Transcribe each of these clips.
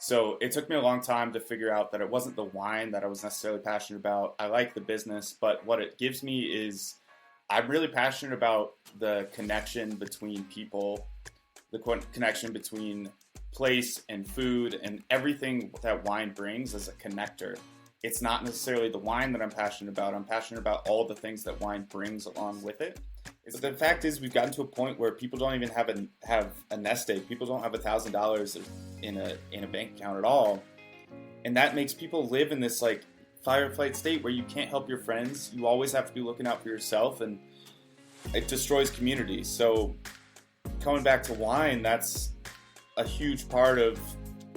So it took me a long time to figure out that it wasn't the wine that I was necessarily passionate about. I like the business, but what it gives me is I'm really passionate about the connection between people, the connection between place and food and everything that wine brings as a connector. It's not necessarily the wine that I'm passionate about. I'm passionate about all the things that wine brings along with it. But the fact is, we've gotten to a point where people don't even have a nest egg. People don't have $1,000 in a bank account at all, and that makes people live in this like fight or flight state where you can't help your friends. You always have to be looking out for yourself, and it destroys communities. So, coming back to wine, that's a huge part of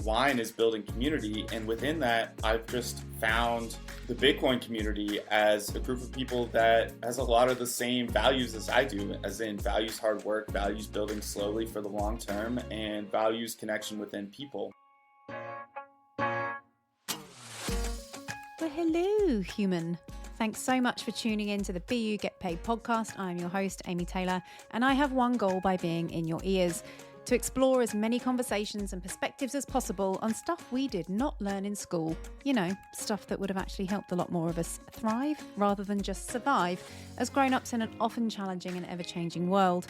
wine is building community, and within that I've just found the Bitcoin community as a group of people that has a lot of the same values as I do, as in values hard work, values building slowly for the long term, and values connection within people. Well, hello, human. Thanks so much for tuning in to the Be You Get Paid podcast. I'm your host, Amy Taylor, and I have one goal by being in your ears: to explore as many conversations and perspectives as possible on stuff we did not learn in school. You know, stuff that would have actually helped a lot more of us thrive rather than just survive as grown-ups in an often challenging and ever-changing world.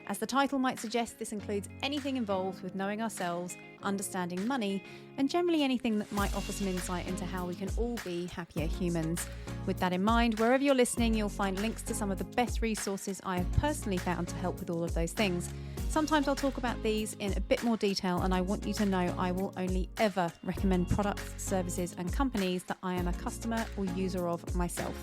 As the title might suggest, this includes anything involved with knowing ourselves, understanding money, and generally anything that might offer some insight into how we can all be happier humans. With that in mind, wherever you're listening, you'll find links to some of the best resources I have personally found to help with all of those things. Sometimes I'll talk about these in a bit more detail, and I want you to know I will only ever recommend products, services, and companies that I am a customer or user of myself.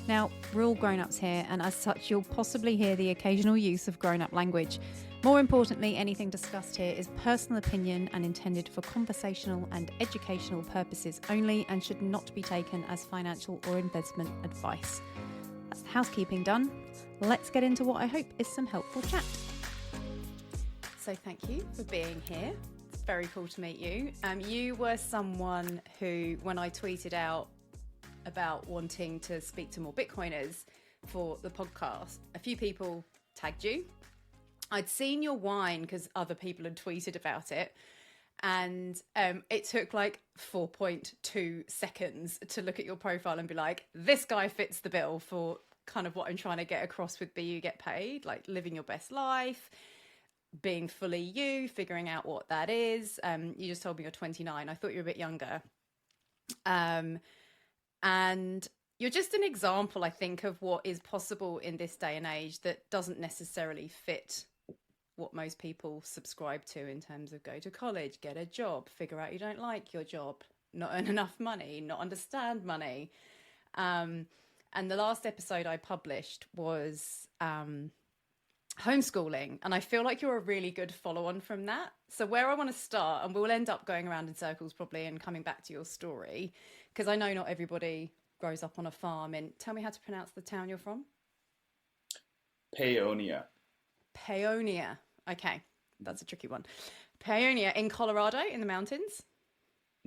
Now, we're all grown-ups here, and as such, you'll possibly hear the occasional use of grown-up language. More importantly, anything discussed here is personal opinion and intended for conversational and educational purposes only, and should not be taken as financial or investment advice. That's the housekeeping done. Let's get into what I hope is some helpful chat. So thank you for being here. It's very cool to meet you. You were someone who, when I tweeted out about wanting to speak to more Bitcoiners for the podcast, a few people tagged you. I'd seen your wine because other people had tweeted about it, and it took like 4.2 seconds to look at your profile and be like, this guy fits the bill for kind of what I'm trying to get across with Be You Get Paid, like living your best life, being fully you, figuring out what that is. You just told me you're 29. I thought you were a bit younger. And you're just an example, I think, of what is possible in this day and age that doesn't necessarily fit what most people subscribe to in terms of go to college, get a job, figure out you don't like your job, not earn enough money, not understand money. And the last episode I published was homeschooling, and I feel like you're a really good follow-on from that. So where I want to start, and we'll end up going around in circles probably and coming back to your story, because I know not everybody grows up on a farm. And tell me how to pronounce the town you're from. Peonia. Peonia. Okay, that's a tricky one. Peonia in Colorado, in the mountains.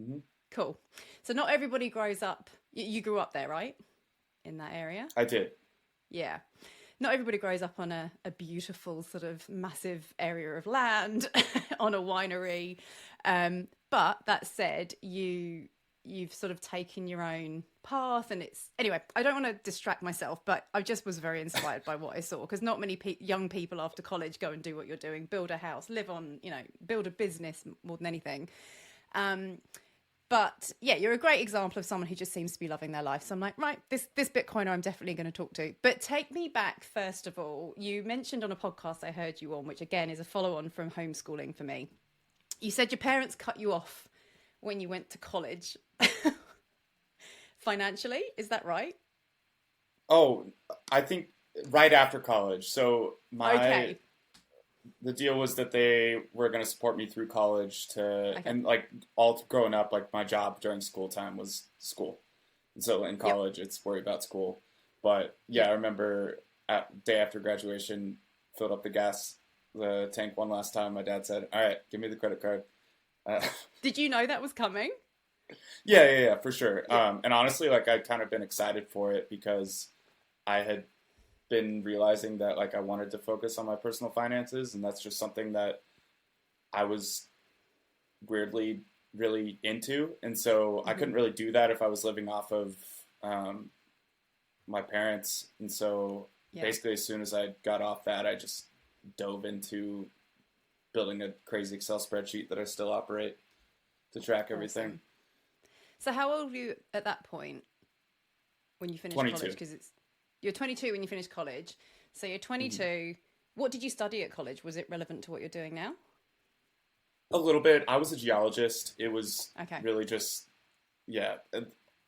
Mm-hmm. Cool. So not everybody grows up. You grew up there, right? In that area? I did. Yeah. Not everybody grows up on a beautiful sort of massive area of land on a winery. But that said, you've sort of taken your own path, and it's, anyway, I don't want to distract myself, but I just was very inspired by what I saw, because not many young people after college go and do what you're doing, build a house, live on, build a business more than anything. But yeah, you're a great example of someone who just seems to be loving their life. So I'm like, right, this Bitcoiner I'm definitely going to talk to. But take me back, first of all. You mentioned on a podcast I heard you on, which again is a follow-on from homeschooling for me. You said your parents cut you off when you went to college. Financially, is that right? Oh, I think right after college. So the deal was that they were going to support me through college and like all growing up, like my job during school time was school. And so in college, It's worry about school. But yeah, I remember day after graduation, filled up the tank one last time. My dad said, all right, give me the credit card. Did you know that was coming? Yeah, for sure. Yeah. And honestly, like I'd kind of been excited for it because I had been realizing that like I wanted to focus on my personal finances, and that's just something that I was weirdly really into. And so I couldn't really do that if I was living off of my parents. And so basically as soon as I got off that, I just dove into building a crazy Excel spreadsheet that I still operate to track everything. Awesome. So how old were you at that point when you finished 22. college? Because you're 22 when you finished college. So you're 22. What did you study at college? Was it relevant to what you're doing now? A little bit. I was a geologist. It was really just,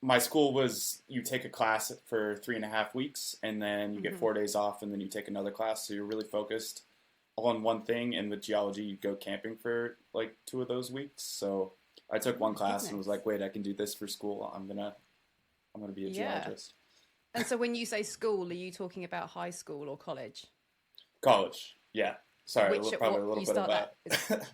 my school was, you take a class for 3.5 weeks and then you get 4 days off and then you take another class. So you're really focused on one thing. And with geology, you go camping for like 2 of those weeks. So I took one class and was like, wait, I can do this for school. I'm gonna be a geologist. And so when you say school, are you talking about high school or college? College, yeah. Sorry, probably a little bit of that.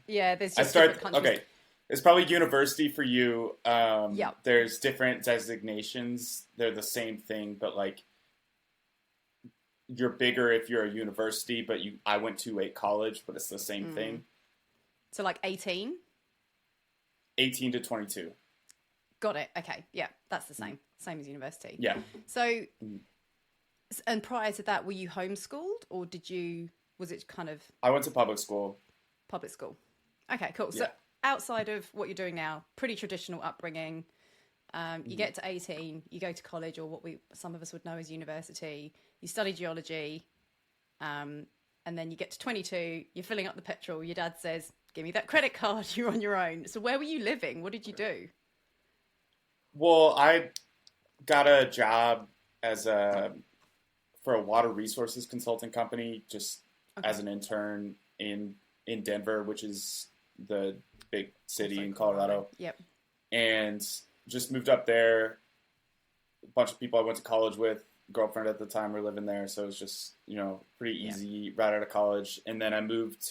There's just different countries. Okay, it's probably university for you. There's different designations. They're the same thing, but like you're bigger if you're a university, but I went to a college, but it's the same thing. So like 18? 18 to 22. Got it. Okay. Yeah, that's the same. Same as university. Yeah. So, and prior to that, were you homeschooled or was it kind of... I went to public school. Public school. Okay, cool. Yeah. So outside of what you're doing now, pretty traditional upbringing. You get to 18, you go to college or what some of us would know as university. You study geology. And then you get to 22, you're filling up the petrol. Your dad says, give me that credit card. You're on your own. So where were you living? What did you do? Well, I got a job for a water resources consulting company, just as an intern in Denver, which is the big city in Colorado. Yep. And just moved up there. A bunch of people I went to college with, girlfriend at the time, were living there. So it was just, pretty easy right out of college. And then I moved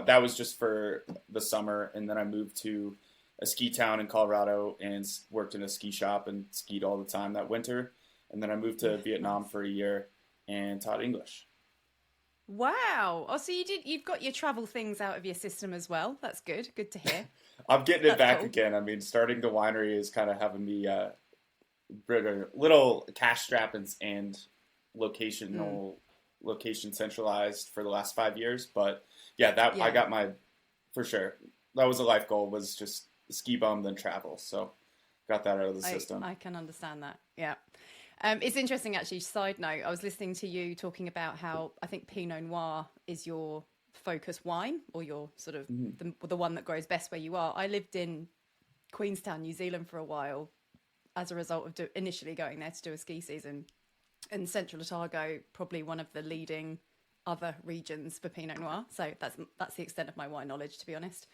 that was just for the summer. And then I moved to a ski town in Colorado and worked in a ski shop and skied all the time that winter. And then I moved to Vietnam for a year and taught English. Wow. Oh, so you've got your travel things out of your system as well. That's good. Good to hear. I'm getting it back again. I mean, starting the winery is kind of having me little cash strap and location centralized for the last 5 years. But I got for sure. That was a life goal, was just ski bum, then travel. So got that out of the system. I can understand that. Yeah. It's interesting, actually. Side note, I was listening to you talking about how I think Pinot Noir is your focus wine, or your sort of the one that grows best where you are. I lived in Queenstown, New Zealand for a while as a result of initially going there to do a ski season. And Central Otago, probably one of the leading other regions for Pinot Noir. So that's the extent of my wine knowledge, to be honest.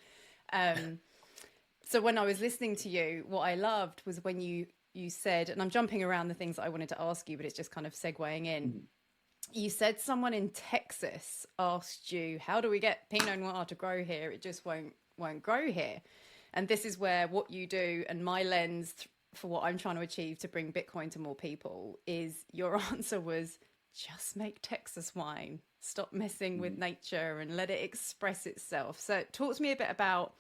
So when I was listening to you, what I loved was when you said, and I'm jumping around the things that I wanted to ask you, but it's just kind of segueing in. You said someone in Texas asked you, how do we get Pinot Noir to grow here? It just won't grow here. And this is where what you do and my lens for what I'm trying to achieve to bring Bitcoin to more people is, your answer was, just make Texas wine. Stop messing with nature and let it express itself. So talk to me a bit about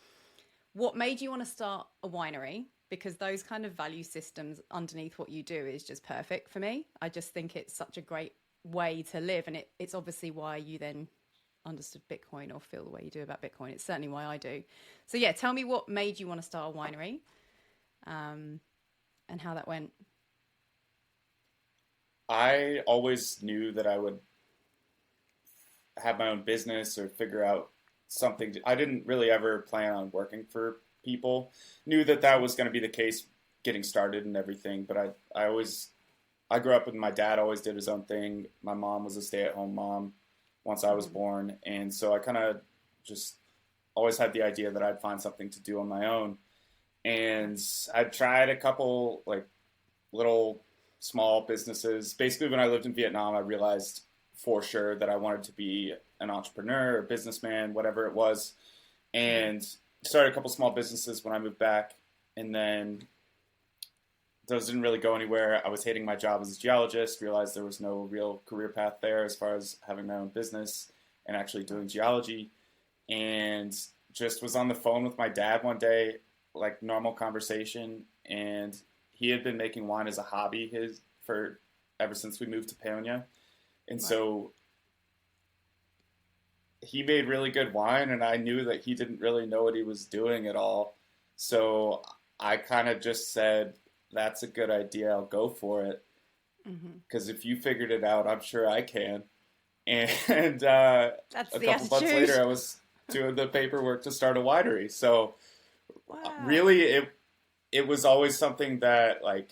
what made you want to start a winery, because those kind of value systems underneath what you do is just perfect for me. I just think it's such a great way to live. And it's obviously why you then understood Bitcoin or feel the way you do about Bitcoin. It's certainly why I do. So yeah, tell me what made you want to start a winery and how that went. I always knew that I would have my own business or figure out something. I didn't really ever plan on working for people. Knew that was going to be the case getting started and everything, but I grew up with my dad, always did his own thing. My mom was a stay-at-home mom once I was born, and so I kind of just always had the idea that I'd find something to do on my own. And I tried a couple like little small businesses. Basically, when I lived in Vietnam, I realized for sure that I wanted to be an entrepreneur or businessman, whatever it was, and started a couple small businesses when I moved back. And then those didn't really go anywhere. I was hating my job as a geologist, realized there was no real career path there as far as having my own business and actually doing geology. And just was on the phone with my dad one day like normal conversation, and he had been making wine as a hobby for ever since we moved to Peony. And so he made really good wine, and I knew that he didn't really know what he was doing at all. So I kind of just said, that's a good idea. I'll go for it. Because if you figured it out, I'm sure I can. And a couple months later, I was doing the paperwork to start a winery. So really, it was always something that, like,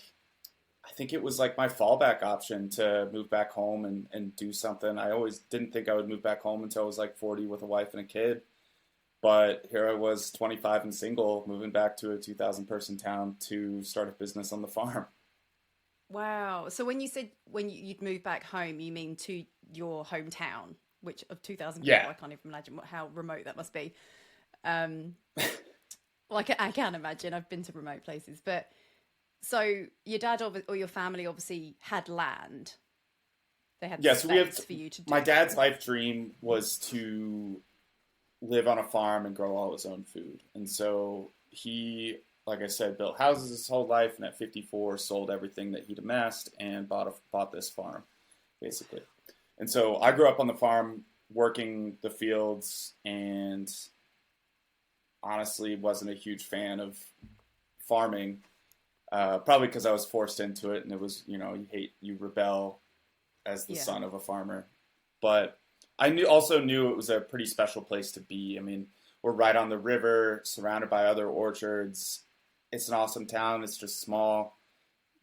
I think it was like my fallback option to move back home and do something. I always didn't think I would move back home until I was like 40 with a wife and a kid. But here I was, 25 and single, moving back to a 2,000 person town to start a business on the farm. Wow. So when you said you'd move back home, you mean to your hometown, which of 2,000 people, I can't even imagine how remote that must be. Like I can imagine. I've been to remote places, but so your dad or your family obviously had land. They had space for you to do. My dad's life dream was to live on a farm and grow all his own food. And so he, like I said, built houses his whole life, and at 54 sold everything that he'd amassed and bought this farm, basically. And so I grew up on the farm working the fields, and honestly wasn't a huge fan of farming. Probably because I was forced into it, and it was, you rebel as the son of a farmer. But I also knew it was a pretty special place to be. I mean, we're right on the river, surrounded by other orchards. It's an awesome town. It's just small,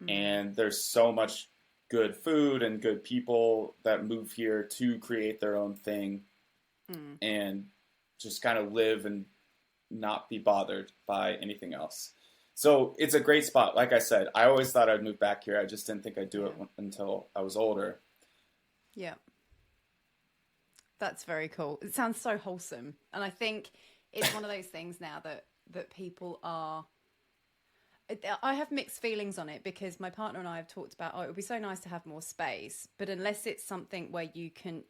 and there's so much good food and good people that move here to create their own thing and just kind of live and not be bothered by anything else. So it's a great spot. Like I said, I always thought I'd move back here. I just didn't think I'd do it until I was older. Yeah. That's very cool. It sounds so wholesome. And I think it's one of those things now that people are... I have mixed feelings on it, because my partner and I have talked about, it would be so nice to have more space. But unless it's something where you can...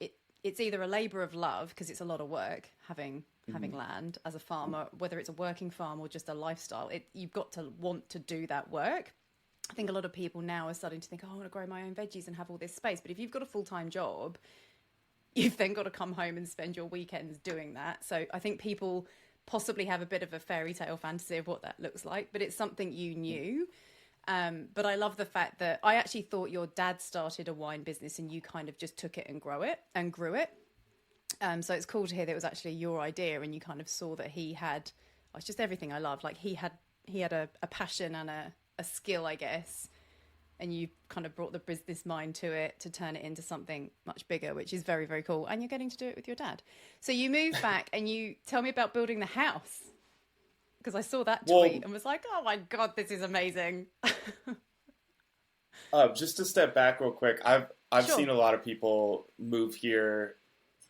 It's either a labour of love, because it's a lot of work having land as a farmer, whether it's a working farm or just a lifestyle. You've got to want to do that work. I think a lot of people now are starting to think, I want to grow my own veggies and have all this space. But if you've got a full-time job, you've then got to come home and spend your weekends doing that. So I think people possibly have a bit of a fairy tale fantasy of what that looks like, but it's something you knew. But I love the fact that I actually thought your dad started a wine business and you kind of just took it and grew it. So it's cool to hear that it was actually your idea, and you kind of saw that he had, it's just everything I love. Like he had a passion and a skill, I guess, and you kind of brought the business mind to it to turn it into something much bigger, which is very, very cool. And you're getting to do it with your dad. So you moved back, and you tell me about building the house, because I saw that tweet and was like, oh my God, this is amazing. Just to step back real quick, I've seen a lot of people move here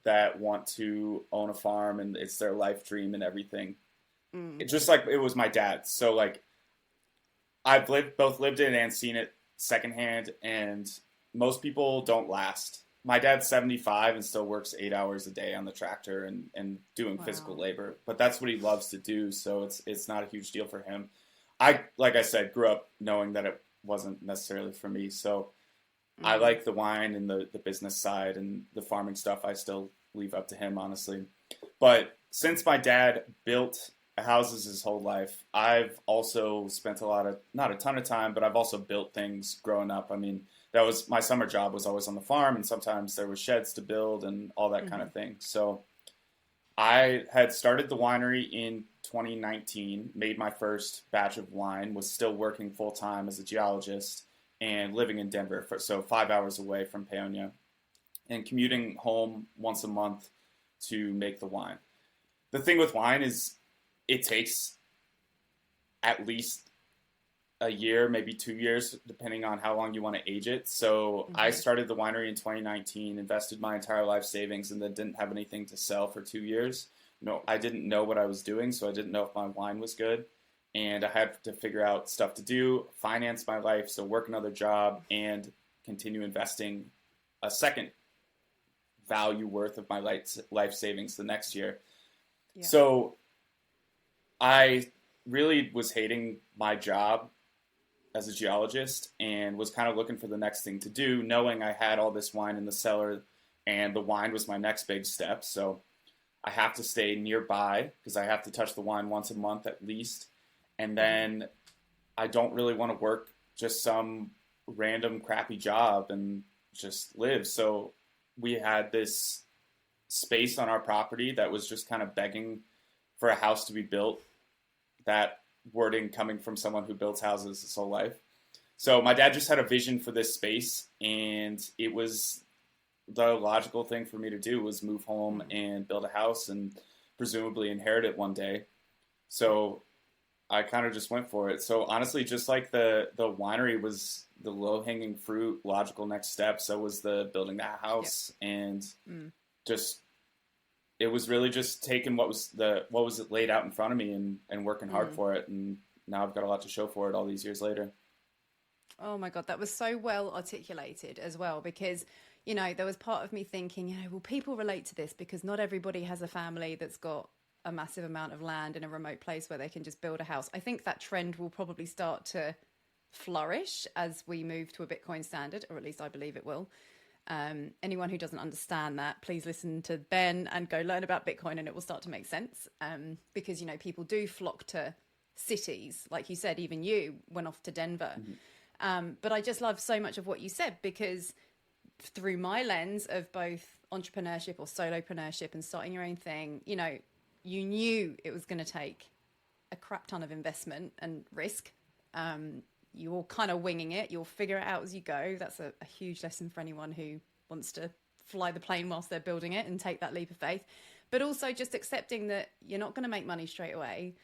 that want to own a farm, and it's their life dream and everything. It's just like it was my dad's. So like I've both lived it and seen it secondhand, and most people don't last. My dad's 75 and still works 8 hours a day on the tractor and doing physical labor, but that's what he loves to do. So it's not a huge deal for him. Like I said, grew up knowing that it wasn't necessarily for me. So I like the wine and the business side, and the farming stuff I still leave up to him, honestly. But since my dad built houses his whole life, I've also spent not a ton of time, but I've also built things growing up. I mean, that was my summer job, was always on the farm, and sometimes there were sheds to build and all that kind of thing. So I had started the winery in 2019, made my first batch of wine, was still working full time as a geologist, and living in Denver, so 5 hours away from Peony, and commuting home once a month to make the wine. The thing with wine is it takes at least a year, maybe 2 years, depending on how long you want to age it. So I started the winery in 2019, invested my entire life savings, and then didn't have anything to sell for 2 years. No, I didn't know what I was doing, so I didn't know if my wine was good. And I had to figure out stuff to do, finance my life, so work another job, and continue investing a second value worth of my life savings the next year. Yeah. So I really was hating my job as a geologist and was kind of looking for the next thing to do, knowing I had all this wine in the cellar and the wine was my next big step. So I have to stay nearby because I have to touch the wine once a month at least. And then I don't really want to work just some random crappy job and just live. So we had this space on our property that was just kind of begging for a house to be built. That wording coming from someone who builds houses his whole life. So my dad just had a vision for this space, and it was the logical thing for me to do was move home and build a house and presumably inherit it one day. So I kind of just went for it. So honestly, just like the winery was the low-hanging fruit, logical next step, so was the building that house. Yep. And just it was really just taking what was laid out in front of me and working hard for it. And now I've got a lot to show for it all these years later. Oh my God, that was so well articulated as well, because, you know, there was part of me thinking, you know, will people relate to this? Because not everybody has a family that's got a massive amount of land in a remote place where they can just build a house. I think that trend will probably start to flourish as we move to a Bitcoin standard, or at least I believe it will. Anyone who doesn't understand that, please listen to Ben and go learn about Bitcoin and it will start to make sense. Because, you know, people do flock to cities. Like you said, even you went off to Denver. But I just love so much of what you said, because through my lens of both entrepreneurship or solopreneurship and starting your own thing, you know, you knew it was going to take a crap ton of investment and risk. You're kind of winging it. You'll figure it out as you go. That's a huge lesson for anyone who wants to fly the plane whilst they're building it and take that leap of faith. But also just accepting that you're not going to make money straight away.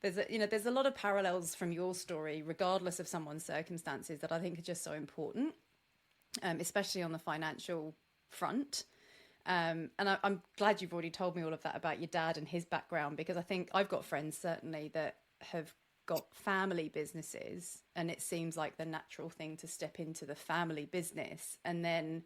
There's a lot of parallels from your story, regardless of someone's circumstances, that I think are just so important, especially on the financial front. And I'm glad you've already told me all of that about your dad and his background, because I think I've got friends certainly that have got family businesses, and it seems like the natural thing to step into the family business, and then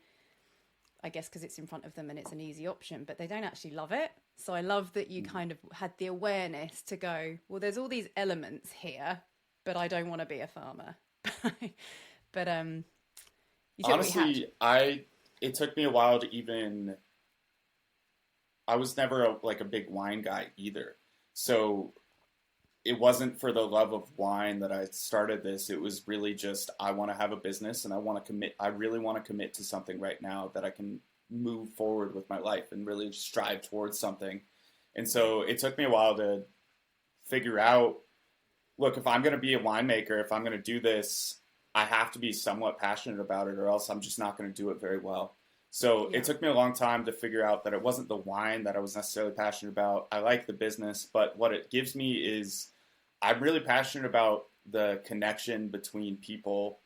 I guess because it's in front of them and it's an easy option, but they don't actually love it. So I love that you kind of had the awareness to go, well, there's all these elements here, but I don't want to be a farmer. But you honestly, it took me a while to even. I was never a big wine guy either, so it wasn't for the love of wine that I started this. It was really just, I want to have a business and I want to commit. I really want to commit to something right now that I can move forward with my life and really strive towards something. And so it took me a while to figure out, look, if I'm going to be a winemaker, if I'm going to do this, I have to be somewhat passionate about it, or else I'm just not going to do it very well. So It took me a long time to figure out that it wasn't the wine that I was necessarily passionate about. I like the business, but what it gives me is I'm really passionate about the connection between people,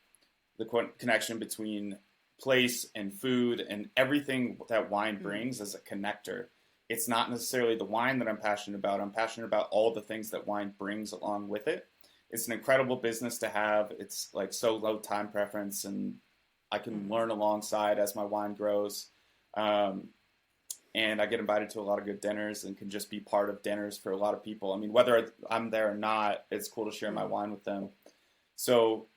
the connection between place and food and everything that wine brings as a connector. It's not necessarily the wine that I'm passionate about. I'm passionate about all the things that wine brings along with it. It's an incredible business to have. It's like so low time preference, and I can learn alongside as my wine grows. And I get invited to a lot of good dinners and can just be part of dinners for a lot of people. I mean, whether I'm there or not, it's cool to share my wine with them. So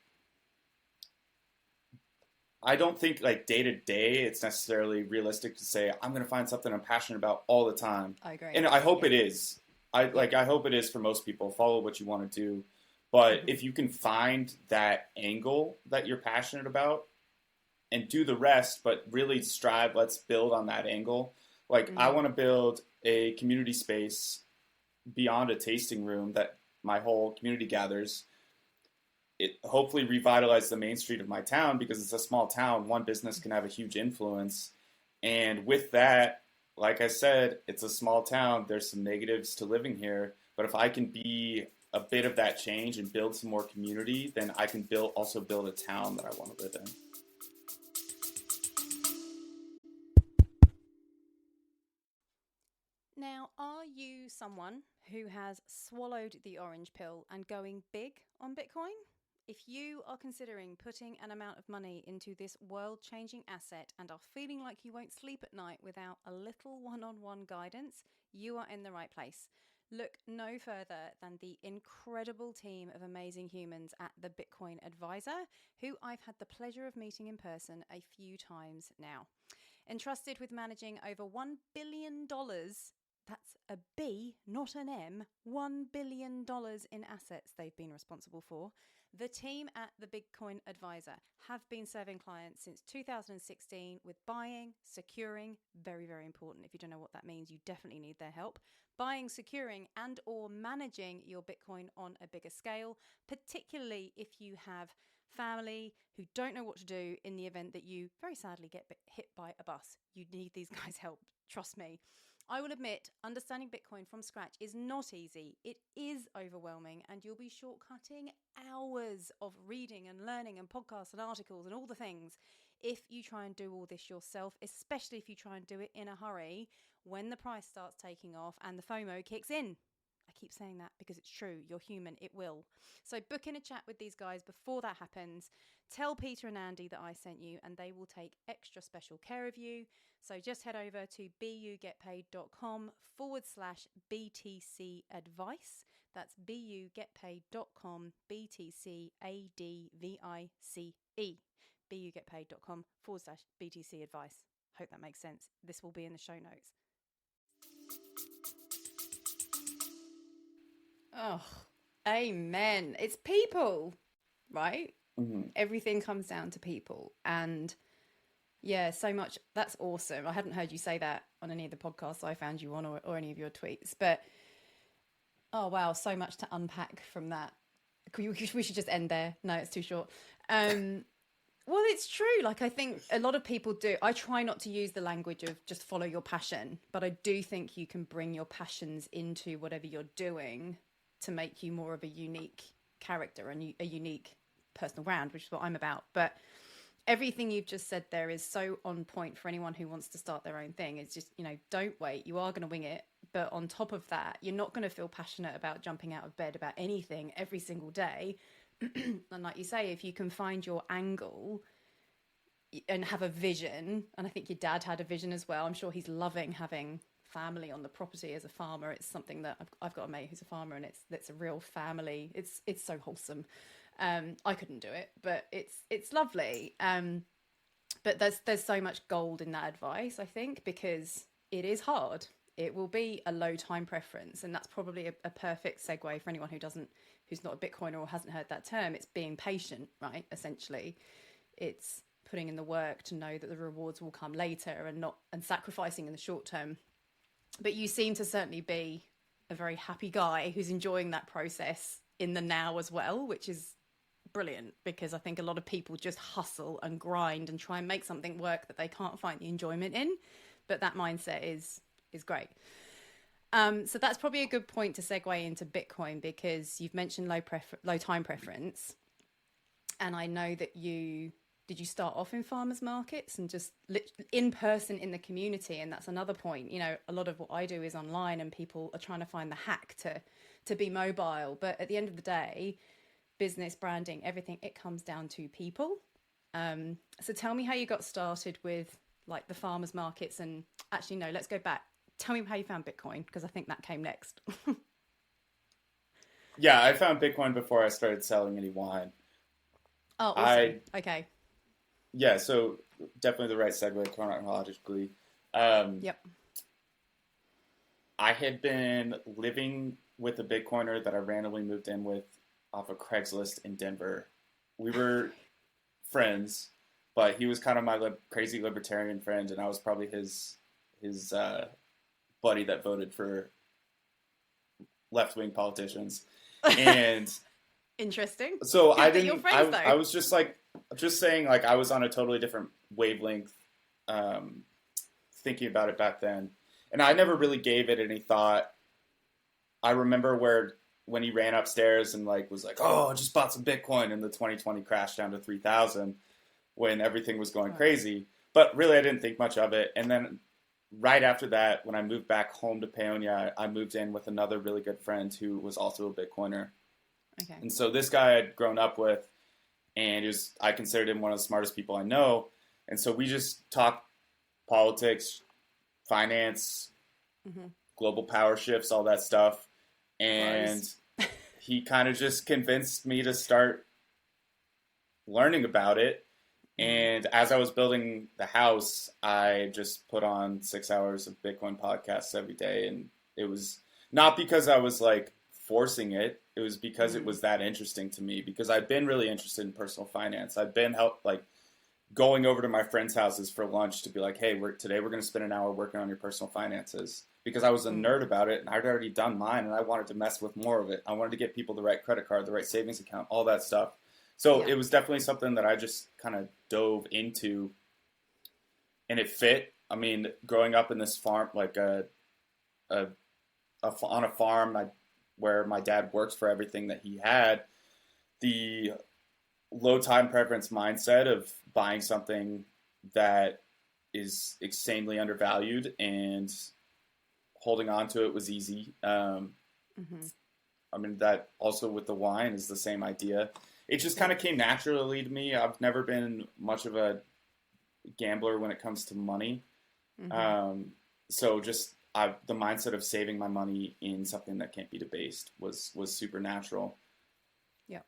I don't think day to day it's necessarily realistic to say I'm going to find something I'm passionate about all the time. I agree. And I hope it is. I hope it is for most people. Follow what you want to do. But if you can find that angle that you're passionate about and do the rest, but really strive, let's build on that angle. I want to build a community space beyond a tasting room that my whole community gathers. It hopefully revitalize the main street of my town, because it's a small town. One business can have a huge influence. And with that, like I said, it's a small town. There's some negatives to living here. But if I can be a bit of that change and build some more community, then I can also build a town that I want to live in. Now, are you someone who has swallowed the orange pill and going big on Bitcoin? If you are considering putting an amount of money into this world-changing asset and are feeling like you won't sleep at night without a little one-on-one guidance, you are in the right place. Look no further than the incredible team of amazing humans at the Bitcoin Advisor, who I've had the pleasure of meeting in person a few times now. Entrusted with managing over $1 billion, that's a B, not an M, $1 billion in assets they've been responsible for, the team at the Bitcoin Advisor have been serving clients since 2016 with buying, securing, very, very important. If you don't know what that means, you definitely need their help. Buying, securing, and or managing your Bitcoin on a bigger scale, particularly if you have family who don't know what to do in the event that you very sadly get hit by a bus. You need these guys' help, trust me. I will admit, understanding Bitcoin from scratch is not easy. It is overwhelming, and you'll be shortcutting hours of reading and learning and podcasts and articles and all the things if you try and do all this yourself, especially if you try and do it in a hurry when the price starts taking off and the FOMO kicks in. I keep saying that because it's true. You're human. It will. So book in a chat with these guys before that happens. Tell Peter and Andy that I sent you and they will take extra special care of you. So just head over to bugetpaid.com/BTC advice. That's bugetpaid.com BTC ADVICE. bugetpaid.com/BTC advice. Hope that makes sense. This will be in the show notes. Oh, amen. It's people, right? Mm-hmm. Everything comes down to people. And yeah, so much. That's awesome. I hadn't heard you say that on any of the podcasts I found you on or any of your tweets. But, oh, wow, so much to unpack from that. We should just end there. No, it's too short. Well, it's true. Like, I think a lot of people do. I try not to use the language of just follow your passion. But I do think you can bring your passions into whatever you're doing to make you more of a unique character and a unique personal brand, which is what I'm about. But everything you've just said there is so on point for anyone who wants to start their own thing. It's just, don't wait. You are going to wing it. But on top of that, you're not going to feel passionate about jumping out of bed about anything every single day. And like you say, if you can find your angle and have a vision, and I think your dad had a vision as well. I'm sure he's loving having family on the property as a farmer. It's something that I've got a mate who's a farmer, and it's a real family. It's so wholesome. I couldn't do it, but it's lovely. But there's so much gold in that advice, I think, because it is hard. It will be a low time preference, and that's probably a perfect segue for anyone who's not a Bitcoiner or hasn't heard that term. It's being patient, right? Essentially, it's putting in the work to know that the rewards will come later and sacrificing in the short term. But you seem to certainly be a very happy guy who's enjoying that process in the now as well, which is brilliant, because I think a lot of people just hustle and grind and try and make something work that they can't find the enjoyment in. But that mindset is great. So that's probably a good point to segue into Bitcoin, because you've mentioned low time preference. And I know that did you start off in farmers markets and just in person in the community? And that's another point. A lot of what I do is online, and people are trying to find the hack to be mobile. But at the end of the day, business, branding, everything, it comes down to people. So tell me how you got started with like the farmers markets. And actually, no, let's go back. Tell me how you found Bitcoin, because I think that came next. Yeah, I found Bitcoin before I started selling any wine. Oh, awesome. Okay. Yeah, so definitely the right segue chronologically. Yep. I had been living with a Bitcoiner that I randomly moved in with off of Craigslist in Denver. We were friends, but he was kind of my crazy libertarian friend, and I was probably his buddy that voted for left-wing politicians. And interesting. So good I didn't. You're friends, I was just saying, like, I was on a totally different wavelength, thinking about it back then, and I never really gave it any thought. I remember when he ran upstairs and was like, "Oh, I just bought some Bitcoin," and the 2020 crashed down to 3,000 when everything was going crazy. But really, I didn't think much of it. And then right after that, when I moved back home to Peony, I moved in with another really good friend who was also a Bitcoiner. Okay. And so this guy I'd grown up with, and I considered him one of the smartest people I know. And so we just talked politics, finance, global power shifts, all that stuff. And he kind of just convinced me to start learning about it. And as I was building the house, I just put on 6 hours of Bitcoin podcasts every day. And it was not because I was like forcing it. It was because it was that interesting to me, because I've been really interested in personal finance. I've been going over to my friends' houses for lunch to be like, hey, today we're going to spend an hour working on your personal finances, because I was a nerd about it and I'd already done mine and I wanted to mess with more of it. I wanted to get people the right credit card, the right savings account, all that stuff. So it was definitely something that I just kind of dove into, and it fit. I mean, growing up in this farm, like on a farm where my dad works for everything that he had, the low time preference mindset of buying something that is insanely undervalued and holding on to it was easy. I mean, that also with the wine is the same idea. It just kind of came naturally to me. I've never been much of a gambler when it comes to money. So just the mindset of saving my money in something that can't be debased was super natural. Yeah.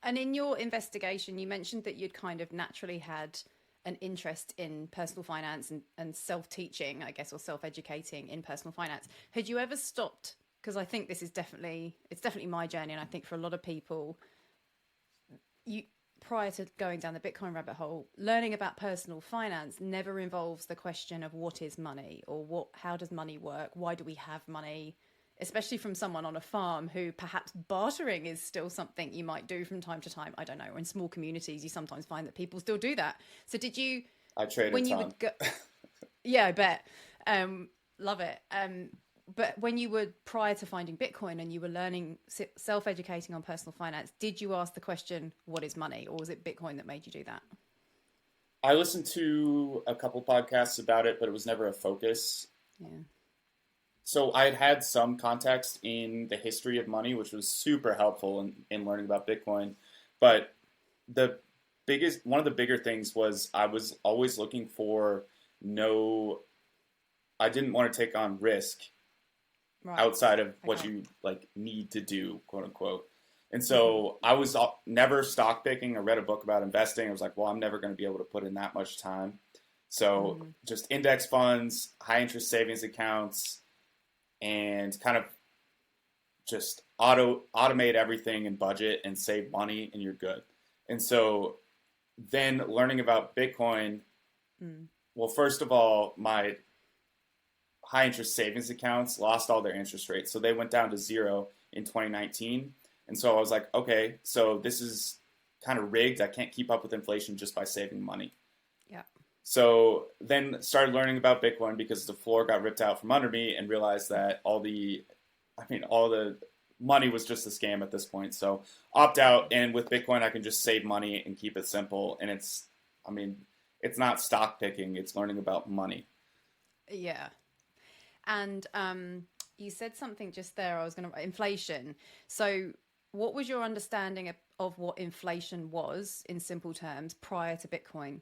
And in your investigation, you mentioned that you'd kind of naturally had an interest in personal finance and self-teaching, I guess, or self-educating in personal finance. Had you ever stopped? Because I think it's definitely my journey. And I think for a lot of people, prior to going down the Bitcoin rabbit hole, learning about personal finance never involves the question of what is money, or how does money work? Why do we have money? Especially from someone on a farm who perhaps bartering is still something you might do from time to time. I don't know. Or in small communities, you sometimes find that people still do that. So did you... I traded when you would go, yeah, I bet. Love it. But when you were, prior to finding Bitcoin and you were learning, self-educating on personal finance, did you ask the question, what is money? Or was it Bitcoin that made you do that? I listened to a couple podcasts about it, but it was never a focus. Yeah. So I had some context in the history of money, which was super helpful in learning about Bitcoin. But one of the bigger things was I was always looking for I didn't want to take on risk outside of what you need to do, quote unquote. And so I was never stock picking. I read a book about investing. I was like, well, I'm never going to be able to put in that much time. So just index funds, high interest savings accounts, and kind of just automate everything and budget and save money, and you're good. And so then learning about Bitcoin, well, first of all, my high interest savings accounts lost all their interest rates. So they went down to 0 in 2019. And so I was like, okay, so this is kind of rigged. I can't keep up with inflation just by saving money. Yeah. So then started learning about Bitcoin because the floor got ripped out from under me, and realized that all the money was just a scam at this point. So opt out. And with Bitcoin, I can just save money and keep it simple. And it's not stock picking. It's learning about money. Yeah. And you said something just there. Inflation. So what was your understanding of what inflation was in simple terms prior to Bitcoin?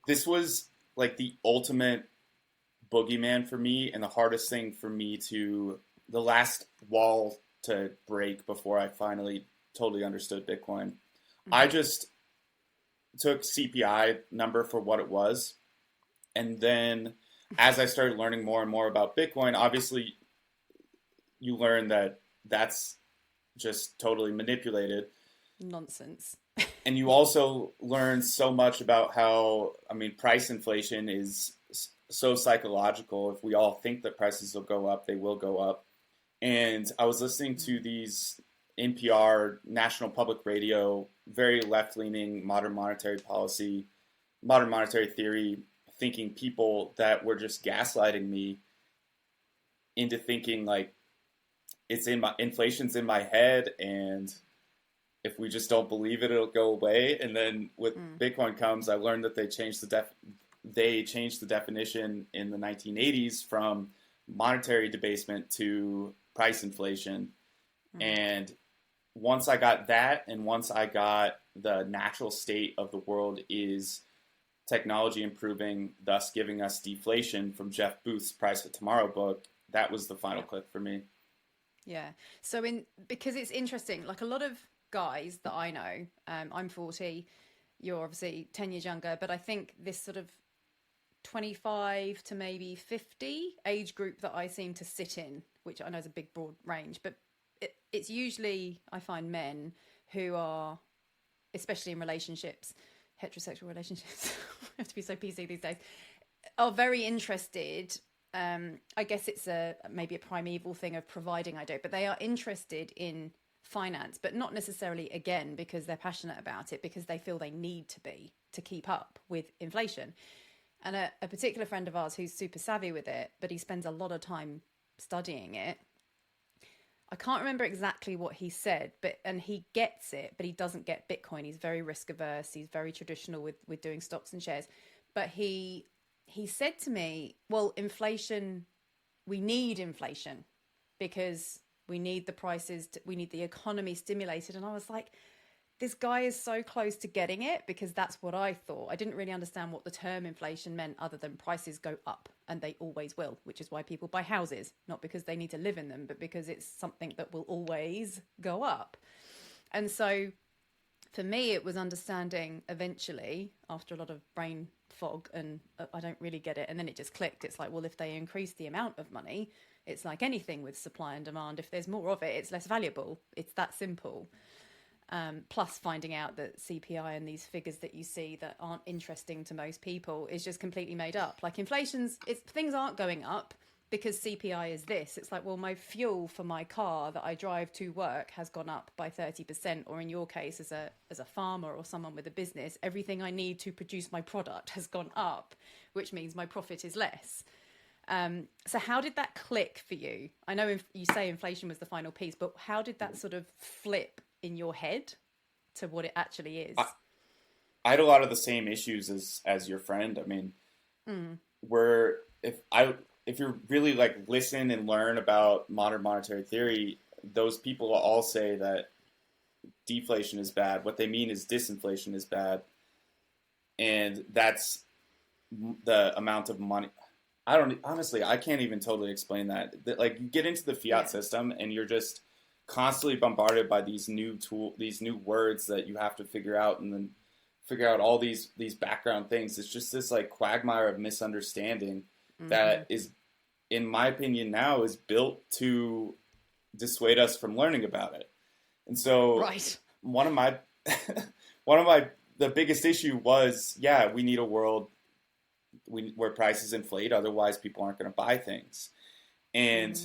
This was like the ultimate boogeyman for me, and the hardest thing for me the last wall to break before I finally totally understood Bitcoin. I just took CPI number for what it was. And then as I started learning more and more about Bitcoin, obviously you learn that that's just totally manipulated. Nonsense. And you also learn so much about how, price inflation is so psychological. If we all think that prices will go up, they will go up. And I was listening to these NPR, National Public Radio, very left-leaning modern monetary theory thinking people that were just gaslighting me into thinking like inflation's in my head, and if we just don't believe it, it'll go away. And then with Bitcoin comes, I learned that they changed the definition in the 1980s from monetary debasement to price inflation. And once I got that, and once I got the natural state of the world is technology improving, thus giving us deflation, from Jeff Booth's Price of Tomorrow book, that was the final click for me. Yeah. So because it's interesting, like a lot of guys that I know, I'm 40, you're obviously 10 years younger, but I think this sort of 25 to maybe 50 age group that I seem to sit in, which I know is a big broad range, but it's usually, I find, men who are, especially in relationships, heterosexual relationships, we have to be so PC these days, are very interested. I guess it's maybe a primeval thing of providing, I don't, but they are interested in finance, but not necessarily, again, because they're passionate about it, because they feel they need to be to keep up with inflation. And a particular friend of ours who's super savvy with it, but he spends a lot of time studying it. I can't remember exactly what he said, and he gets it, but he doesn't get Bitcoin. He's very risk averse. He's very traditional with doing stocks and shares. But he said to me, well, inflation, we need inflation because we need the prices, we need the economy stimulated. And I was like, this guy is so close to getting it, because that's what I thought. I didn't really understand what the term inflation meant other than prices go up, and they always will, which is why people buy houses, not because they need to live in them, but because it's something that will always go up. And so for me, it was understanding eventually, after a lot of brain fog and I don't really get it. And then it just clicked. It's like, well, if they increase the amount of money, it's like anything with supply and demand. If there's more of it, it's less valuable. It's that simple. Plus finding out that CPI and these figures that you see that aren't interesting to most people is just completely made up. Like things aren't going up because CPI is this. It's like, well, my fuel for my car that I drive to work has gone up by 30%, or in your case, as a farmer or someone with a business, everything I need to produce my product has gone up, which means my profit is less. So how did that click for you? I know you say inflation was the final piece, but how did that sort of flip in your head to what it actually is? I had a lot of the same issues as your friend. I mean, if you really like listen and learn about modern monetary theory, those people all say that deflation is bad. What they mean is disinflation is bad, and that's the amount of money. I can't even totally explain that. Like, you get into the fiat system and you're just constantly bombarded by these new words that you have to figure out, and then figure out all these background things. It's just this like quagmire of misunderstanding that is, in my opinion now, is built to dissuade us from learning about it. And so one of my the biggest issue was, we need a world where prices inflate, otherwise people aren't going to buy things. And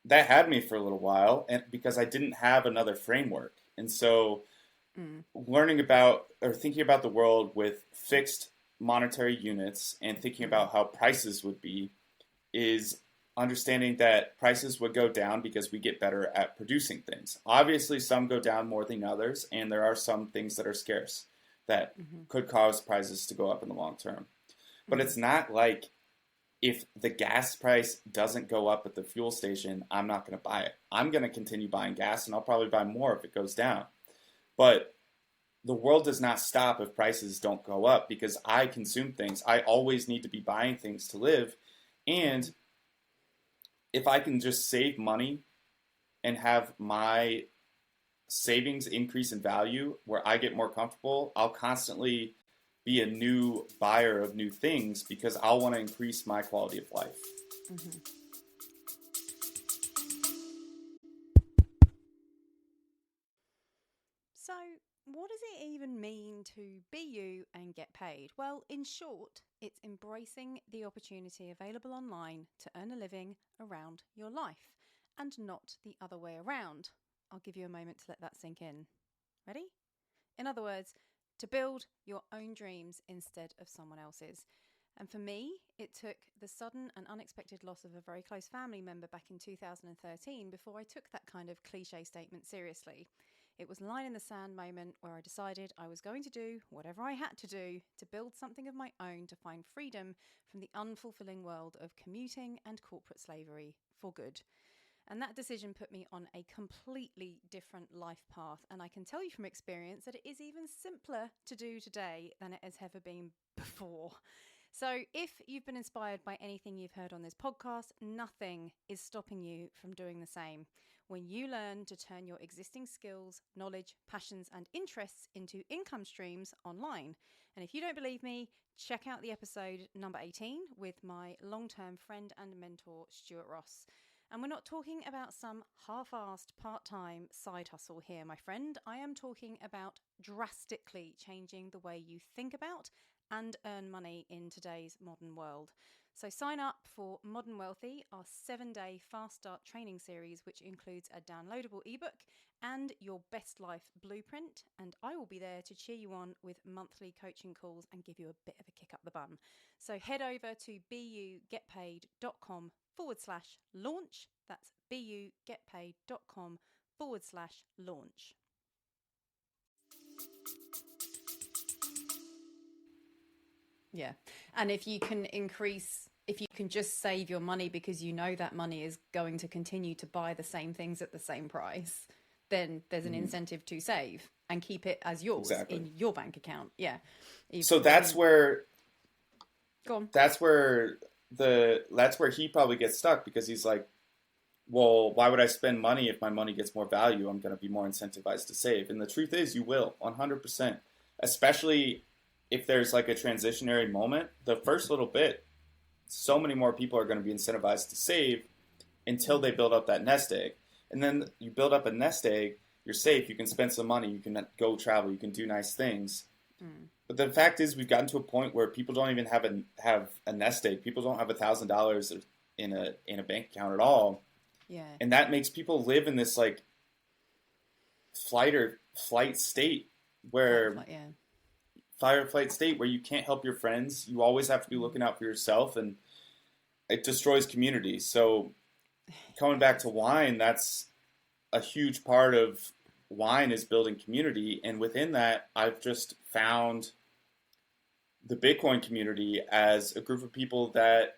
that had me for a little while, and because I didn't have another framework. And so learning about, or thinking about the world with fixed monetary units and thinking about how prices would be, is understanding that prices would go down because we get better at producing things. Obviously, some go down more than others, and there are some things that are scarce that could cause prices to go up in the long term. But it's not like, if the gas price doesn't go up at the fuel station, I'm not going to buy it. I'm going to continue buying gas, and I'll probably buy more if it goes down. But the world does not stop if prices don't go up, because I consume things. I always need to be buying things to live. And if I can just save money and have my savings increase in value where I get more comfortable, I'll constantly be a new buyer of new things, because I'll want to increase my quality of life. So what does it even mean to be you and get paid? Well, in short, it's embracing the opportunity available online to earn a living around your life, and not the other way around. I'll give you a moment to let that sink in. Ready? In other words, to build your own dreams instead of someone else's. And for me, it took the sudden and unexpected loss of a very close family member back in 2013 before I took that kind of cliche statement seriously. It was a line in the sand moment where I decided I was going to do whatever I had to do to build something of my own, to find freedom from the unfulfilling world of commuting and corporate slavery for good. And that decision put me on a completely different life path. And I can tell you from experience that it is even simpler to do today than it has ever been before. So if you've been inspired by anything you've heard on this podcast, nothing is stopping you from doing the same. when you learn to turn your existing skills, knowledge, passions, and interests into income streams online. And if you don't believe me, check out the episode number 18 with my long-term friend and mentor, Stuart Ross. And we're not talking about some half-assed part-time side hustle here, my friend. I am talking about drastically changing the way you think about and earn money in today's modern world. So sign up for Modern Wealthy, our 7-day fast start training series, which includes a downloadable ebook and your best life blueprint. And I will be there to cheer you on with monthly coaching calls and give you a bit of a kick up the bum. So head over to bugetpaid.com/launch. That's bugetpaid.com/launch. Yeah. And if you can just save your money because you know that money is going to continue to buy the same things at the same price, then there's an incentive to save and keep it as yours in your bank account. Yeah. So that's where go on. That's where he probably gets stuck, because he's like, well, why would I spend money if my money gets more value? I'm going to be more incentivized to save. And the truth is, you will, 100%, especially if there's like a transitionary moment. The first little bit, so many more people are going to be incentivized to save until they build up that nest egg. And then you build up a nest egg, you're safe, you can spend some money, you can go travel, you can do nice things. But the fact is, we've gotten to a point where people don't even have a nest egg. People don't have $1,000 in a bank account at all. Yeah. And that makes people live in this like flight state where fight or flight state where you can't help your friends. You always have to be looking out for yourself, and it destroys community. So coming back to wine, that's a huge part of wine, is building community. And within that, I've just found the Bitcoin community as a group of people that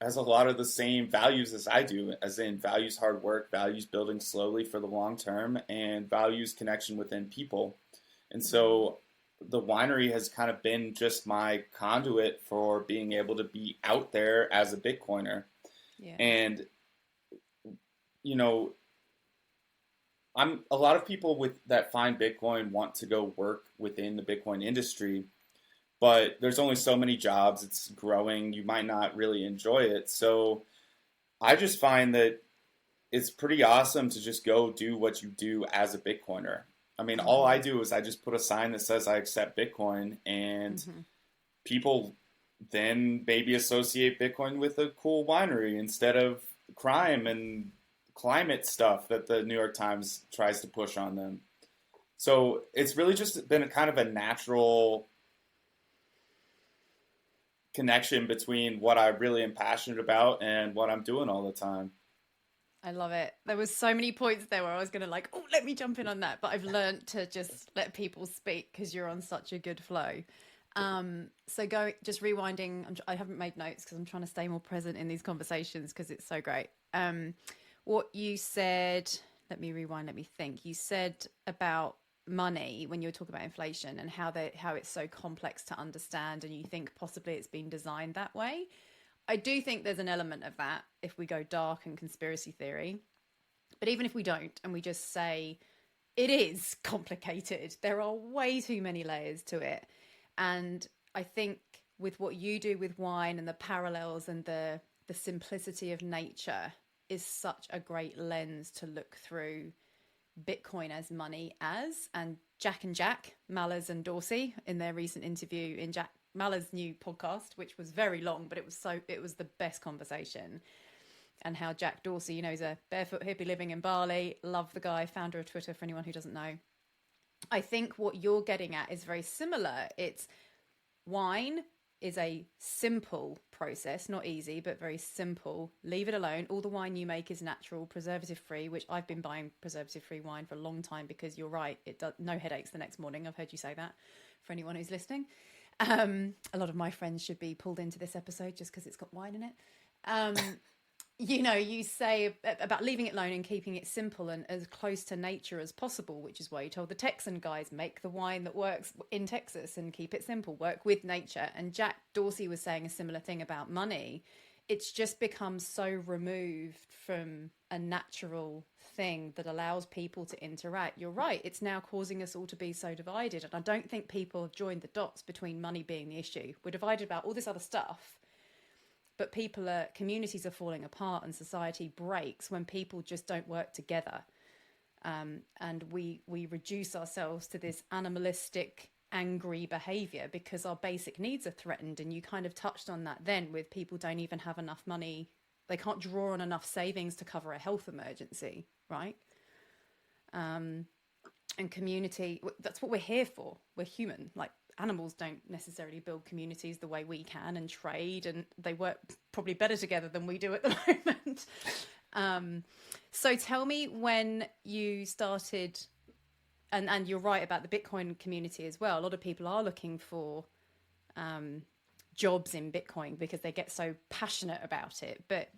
has a lot of the same values as I do, as in values hard work, values building slowly for the long term, and values connection within people. And so the winery has kind of been just my conduit for being able to be out there as a Bitcoiner. Yeah. And, you know, a lot of people that find Bitcoin want to go work within the Bitcoin industry, but there's only so many jobs. It's growing. You might not really enjoy it. So I just find that it's pretty awesome to just go do what you do as a Bitcoiner. I mean, all I do is I just put a sign that says I accept Bitcoin, and people then maybe associate Bitcoin with a cool winery instead of crime and climate stuff that the New York Times tries to push on them. So it's really just been a kind of a natural connection between what I really am passionate about and what I'm doing all the time. I love it. There was so many points there where I was going to like, oh, let me jump in on that. But I've learned to just let people speak because you're on such a good flow. So just rewinding. I haven't made notes because I'm trying to stay more present in these conversations because it's so great. What you said, let me rewind, let me think. You said about money when you were talking about inflation and how it's so complex to understand, and you think possibly it's been designed that way. I do think there's an element of that if we go dark and conspiracy theory. But even if we don't, and we just say it is complicated, there are way too many layers to it. And I think with what you do with wine and the parallels and the simplicity of nature is such a great lens to look through Bitcoin as money as. And Jack, Mallers and Dorsey, in their recent interview in Jack Mallers' new podcast, which was very long, but it was the best conversation. And how Jack Dorsey, is a barefoot hippie living in Bali. Love the guy, founder of Twitter, for anyone who doesn't know. I think what you're getting at is very similar. It's wine is a simple process, not easy, but very simple. Leave it alone. All the wine you make is natural, preservative-free, which I've been buying preservative-free wine for a long time because you're right, it does no headaches the next morning. I've heard you say that for anyone who's listening. A lot of my friends should be pulled into this episode just because it's got wine in it. You say about leaving it alone and keeping it simple and as close to nature as possible, which is why you told the Texan guys, make the wine that works in Texas and keep it simple, work with nature. And Jack Dorsey was saying a similar thing about money. it's just become so removed from a natural thing that allows people to interact. You're right, it's now causing us all to be so divided. And I don't think people have joined the dots between money being the issue. We're divided about all this other stuff, but communities are falling apart and society breaks when people just don't work together. And we reduce ourselves to this animalistic, angry behavior because our basic needs are threatened. And you kind of touched on that then, with people don't even have enough money. They can't draw on enough savings to cover a health emergency, right? And community, that's what we're here for. We're human. Like, animals don't necessarily build communities the way we can and trade, and they work probably better together than we do at the moment. So tell me when you started, and you're right about the Bitcoin community as well. A lot of people are looking for jobs in Bitcoin because they get so passionate about it. But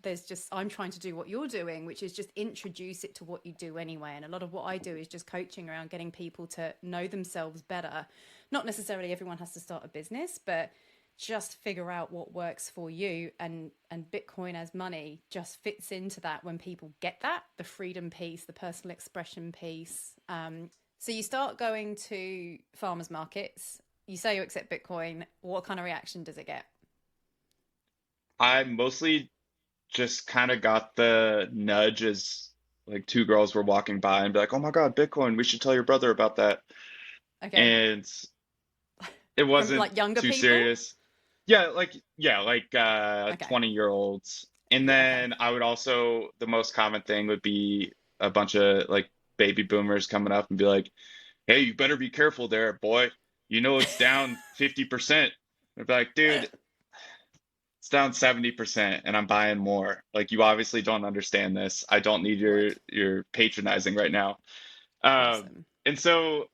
I'm trying to do what you're doing, which is just introduce it to what you do anyway. And a lot of what I do is just coaching around getting people to know themselves better. Not necessarily everyone has to start a business, but just figure out what works for you. And Bitcoin as money just fits into that when people get that, the freedom piece, the personal expression piece. So you start going to farmers markets. You say you accept Bitcoin. What kind of reaction does it get? I mostly just kind of got the nudge as like two girls were walking by and be like, "Oh my God, Bitcoin, we should tell your brother about that." Okay. And it From wasn't like younger too people? serious. Yeah, like Okay. 20-year-olds. And Yeah, okay. then I would also, the most common thing would be a bunch of like baby boomers coming up and be like, "Hey, you better be careful there, boy. You know it's down 50%." I'd be like, "Dude, it's down 70% and I'm buying more. Like, you obviously don't understand this. I don't need Right. your patronizing right now." Awesome. And so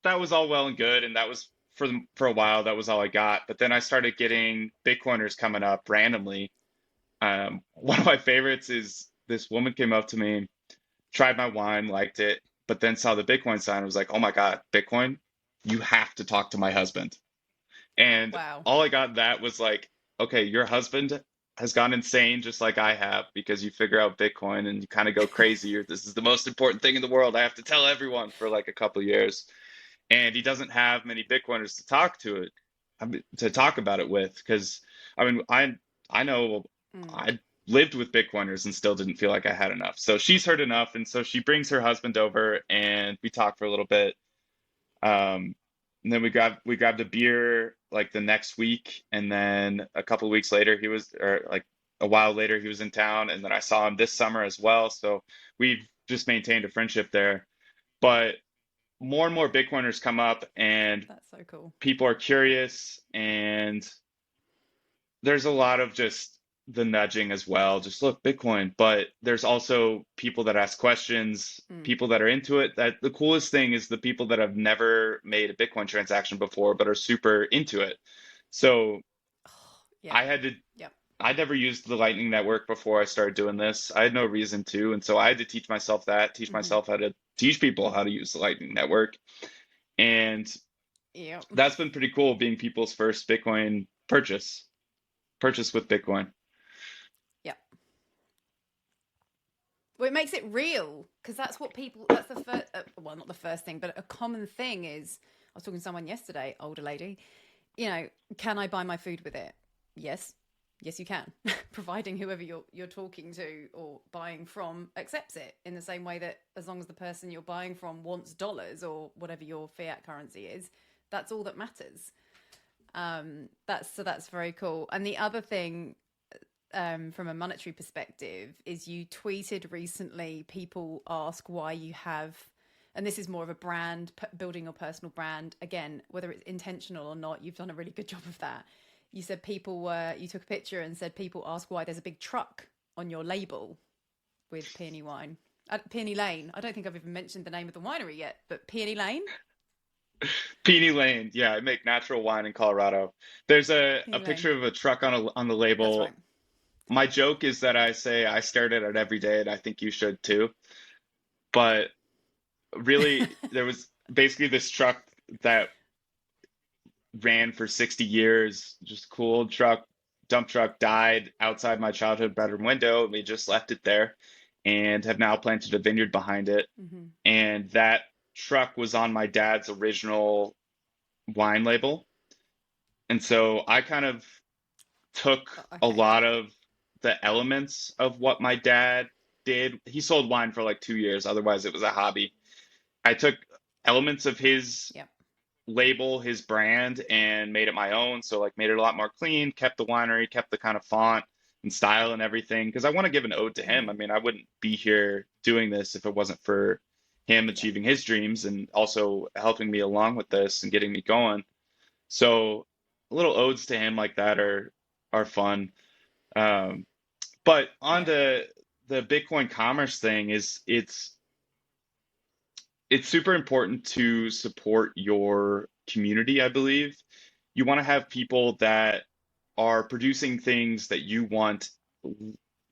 that was all well and good, and that was for a while. That was all I got. But then I started getting Bitcoiners coming up randomly. One of my favorites is this woman came up to me, tried my wine, liked it, but then saw the Bitcoin sign and was like, "Oh my God, Bitcoin, you have to talk to my husband." And Wow. all I got that was like, "Okay, your husband has gone insane just like I have because you figure out Bitcoin and you kind of go crazy. This is the most important thing in the world. I have to tell everyone for like a couple of years." And he doesn't have many Bitcoiners to talk to it, to talk about it with, because I mean, I know Mm. I lived with Bitcoiners and still didn't feel like I had enough. So she's heard enough, and so she brings her husband over, and we talk for a little bit. And then we grabbed a beer like the next week, and then a couple of weeks later or like a while later he was in town, and then I saw him this summer as well. So we've just maintained a friendship there. But more and more Bitcoiners come up, and That's so cool. people are curious, and there's a lot of just the nudging as well. Just look, Bitcoin. But there's also people that ask questions, Mm. people that are into it. That the coolest thing is the people that have never made a Bitcoin transaction before, but are super into it. So Yeah. I had to, Yep. I never used the Lightning Network before I started doing this. I had no reason to. And so I had to teach myself that, teach Mm-hmm. myself how to teach people how to use the Lightning Network. And Yep. that's been pretty cool, being people's first Bitcoin purchase with Bitcoin. Yep. Well, it makes it real because that's what that's the first, well, not the first thing, but a common thing is, I was talking to someone yesterday, older lady, can I buy my food with it? Yes. Yes, you can, providing whoever you're talking to or buying from accepts it in the same way that as long as the person you're buying from wants dollars or whatever your fiat currency is, that's all that matters. That's very cool. And the other thing, from a monetary perspective, is you tweeted recently, people ask why you have, and this is more of a brand, building your personal brand. Again, whether it's intentional or not, you've done a really good job of that. You said you took a picture and said people ask why there's a big truck on your label with Peony wine. Peony Lane. I don't think I've even mentioned the name of the winery yet, but Peony Lane? Peony Lane. Yeah, I make natural wine in Colorado. There's a Peony Lane. picture of a truck on the That's right. label. My joke is that I say I stared at it every day, and I think you should too. But really, there was basically this truck that ran for 60 years, just cool truck, dump truck died outside my childhood bedroom window. We just left it there and have now planted a vineyard behind it. Hmm. And that truck was on my dad's original wine label. And so I kind of took a Okay. lot of the elements of what my dad did. He sold wine for like 2 years, otherwise, it was a hobby. I took elements of his Yep. label, his brand, and made it my own. So, like, made it a lot more clean, kept the winery, kept the kind of font and style and everything, because I want to give an ode to him. Hmm. I mean, I wouldn't be here doing this if it wasn't for him Yep. achieving his dreams and also helping me along with this and getting me going. So little odes to him like that are fun. Um, but on Yeah. the Bitcoin commerce thing is it's super important to support your community, I believe. You want to have people that are producing things that you want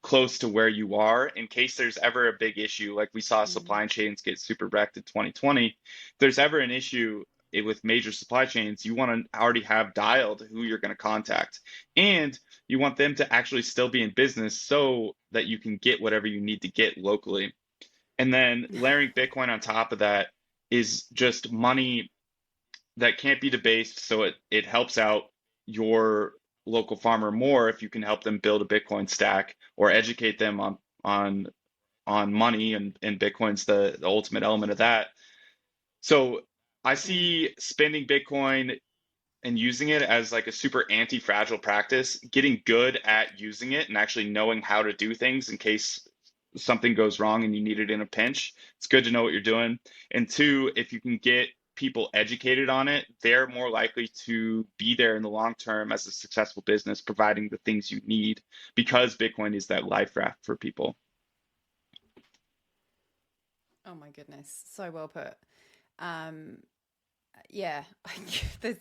close to where you are in case there's ever a big issue. Like we saw Mm. supply chains get super wrecked in 2020. If there's ever an issue with major supply chains, you want to already have dialed who you're going to contact. And you want them to actually still be in business so that you can get whatever you need to get locally. And then layering Bitcoin on top of that is just money that can't be debased. So it helps out your local farmer more if you can help them build a Bitcoin stack or educate them on on money and Bitcoin's the ultimate element of that. So I Mm. see spending Bitcoin and using it as like a super anti-fragile practice, getting good at using it and actually knowing how to do things in case something goes wrong and you need it in a pinch. It's good to know what you're doing. And two, if you can get people educated on it, they're more likely to be there in the long term as a successful business, providing the things you need because Bitcoin is that life raft for people. Oh my goodness, so well put. Um, yeah, there's,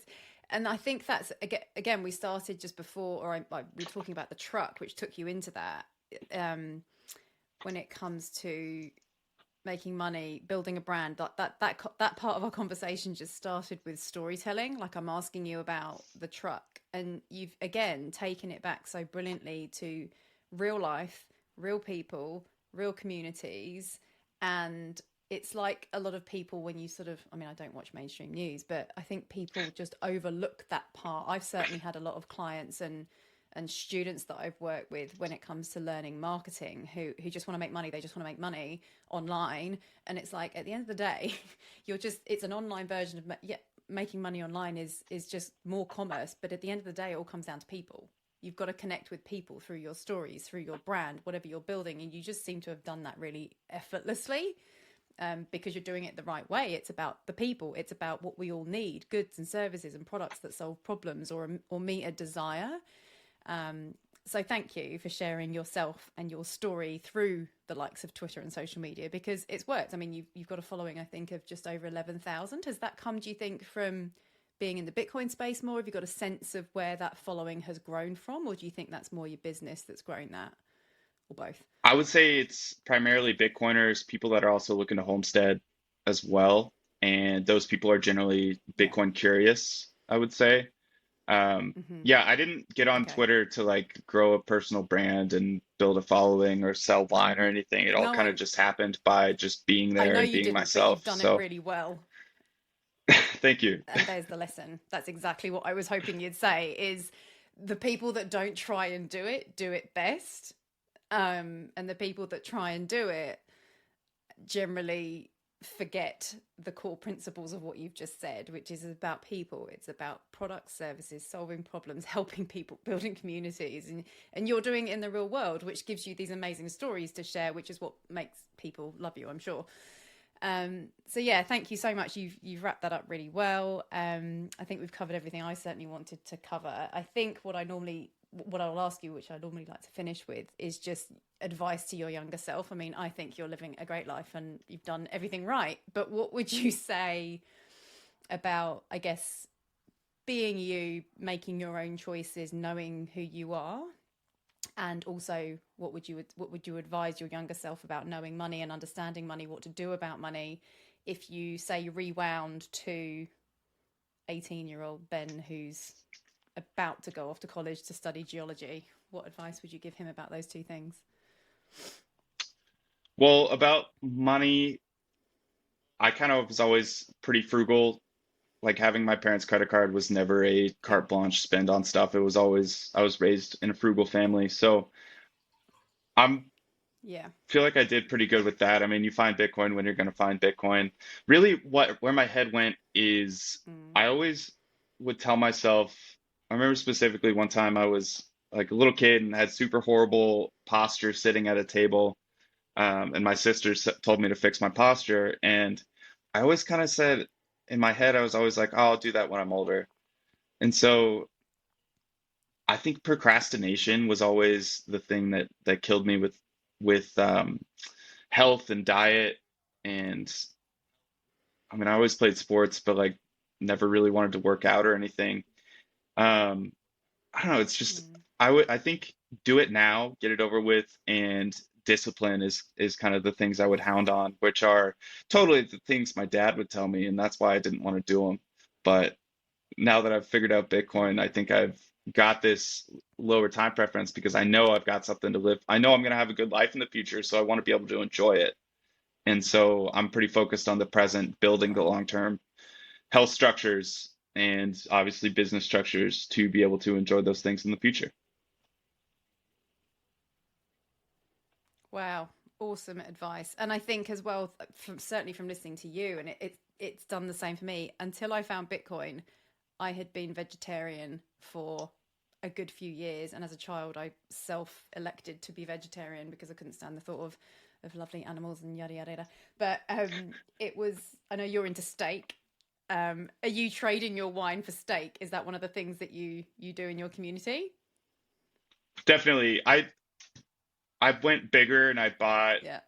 and I think that's again we started just before, or we were talking about the truck, which took you into that. Um, when it comes to making money, building a brand, that part of our conversation just started with storytelling. Like I'm asking you about the truck, and you've again taken it back so brilliantly to real life, real people, real communities. And it's like a lot of people, when you sort of, I mean, I don't watch mainstream news, but I think people just overlook that part. I've certainly had a lot of clients and students that I've worked with when it comes to learning marketing who just want to make money. They just want to make money online. And it's like, at the end of the day, it's an online version of, yeah, making money online is just more commerce. But at the end of the day, it all comes down to people. You've got to connect with people through your stories, through your brand, whatever you're building. And you just seem to have done that really effortlessly. Because you're doing it the right way. It's about the people. It's about what we all need, goods and services and products that solve problems or meet a desire. So thank you for sharing yourself and your story through the likes of Twitter and social media, because it's worked. I mean, you've got a following, I think, of just over 11,000. Has that come, do you think, from being in the Bitcoin space more? Have you got a sense of where that following has grown from? Or do you think that's more your business that's grown that, or both? I would say it's primarily Bitcoiners, people that are also looking to homestead as well. And those people are generally Yeah. Bitcoin curious, I would say. Hmm. Yeah, I didn't get on Okay. Twitter to like grow a personal brand and build a following or sell wine or anything. It all No, kind of just happened by just being I there know and you being didn't, but myself. you've done it So really well. thank you. And there's the lesson. That's exactly what I was hoping you'd say, is the people that don't try and do it best. And the people that try and do it generally forget the core principles of what you've just said, which is about people. It's about products, services, solving problems, helping people, building communities, and you're doing it in the real world, which gives you these amazing stories to share, which is what makes people love you, I'm sure. So yeah, thank you so much. You've wrapped that up really well. I think we've covered everything I certainly wanted to cover. I think what I'll ask you, which I normally like to finish with, is just advice to your younger self. I mean, I think you're living a great life and you've done everything right. But what would you say about, I guess, being you, making your own choices, knowing who you are, and also what would you advise your younger self about knowing money and understanding money, what to do about money, if you say rewound to 18-year-old Ben, who's about to go off to college to study geology. What advice would you give him about those two things? Well, about money, I kind of was always pretty frugal. Like having my parents' credit card was never a Yeah. carte blanche spend on stuff. It was always, I was raised in a frugal family. So I'm Yeah. feel like I did pretty good with that. I mean, you find Bitcoin when you're going to find Bitcoin. Really, what where my head went is Mm. I always would tell myself, I remember specifically one time I was like a little kid and had super horrible posture sitting at a table. And my sister told me to fix my posture. And I always kind of said in my head, I was always like, oh, I'll do that when I'm older. And so I think procrastination was always the thing that killed me with health and diet. And I mean, I always played sports, but like never really wanted to work out or anything. Um, I don't know. It's just Mm. I think do it now, get it over with, and discipline is kind of the things I would hound on, which are totally the things my dad would tell me, and that's why I didn't want to do them. But now that I've figured out Bitcoin, I think I've got this lower time preference because I know I've got something to live. I know I'm going to have a good life in the future, so I want to be able to enjoy it. And so I'm pretty focused on the present, building the Right. long-term health structures and obviously business structures to be able to enjoy those things in the future. Wow, awesome advice. And I think as well, certainly from listening to you, and it's done the same for me. Until I found Bitcoin, I had been vegetarian for a good few years, and as a child, I self-elected to be vegetarian because I couldn't stand the thought of lovely animals and yada yada yada. But it was. I know you're into steak. Are you trading your wine for steak? Is that one of the things that you do in your community? Definitely, I went bigger and I bought Yeah.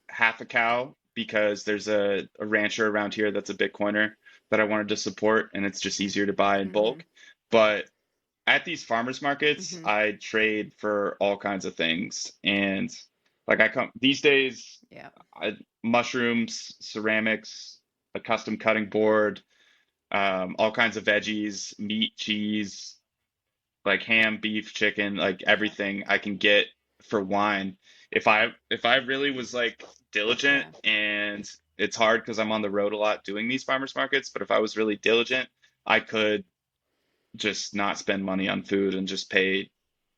half a cow because there's a rancher around here that's a Bitcoiner that I wanted to support, and it's just easier to buy in Mm-hmm. bulk. But at these farmers markets, Mm-hmm. I trade for all kinds of things. And like I come these days, Yeah. mushrooms, ceramics, a custom cutting board, all kinds of veggies, meat, cheese, like ham, beef, chicken, like Yeah. everything I can get for wine. If I really was like diligent, Yeah. and it's hard because I'm on the road a lot doing these farmers markets, but if I was really diligent, I could just not spend money on food and just pay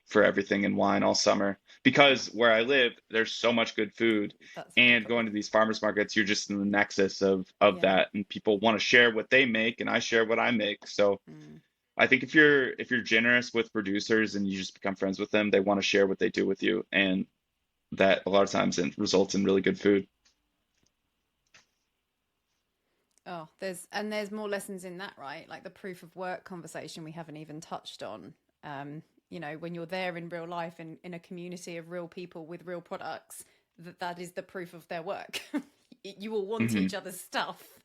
for everything in wine all summer. Because where I live, there's so much good food, That's the and problem. going to these farmers markets, you're just in the nexus of Yeah. that, and people want to share what they make, and I share what I make. So Mm. I think if you're generous with producers and you just become friends with them, they want to share what they do with you, and that a lot of times it results in really good food. Oh, there's more lessons in that, right? Like the proof of work conversation we haven't even touched on. When you're there in real life in a community of real people with real products, that is the proof of their work. You all want Hmm. each other's stuff.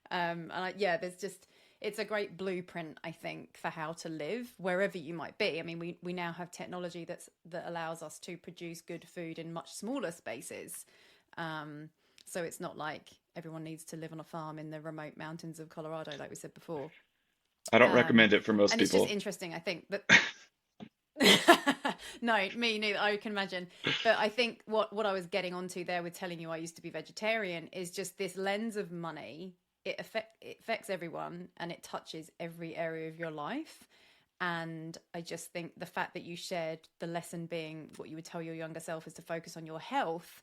There's just it's a great blueprint, I think, for how to live wherever you might be. I mean, we now have technology that allows us to produce good food in much smaller spaces. So it's not like everyone needs to live on a farm in the remote mountains of Colorado, like we said before. I don't Um, recommend it for most and it's just people. interesting, I think, that no, me neither. I can imagine. But I think what I was getting onto there with telling you I used to be vegetarian is just this lens of money. It affects everyone and it touches every area of your life. And I just think the fact that you shared the lesson being what you would tell your younger self is to focus on your health.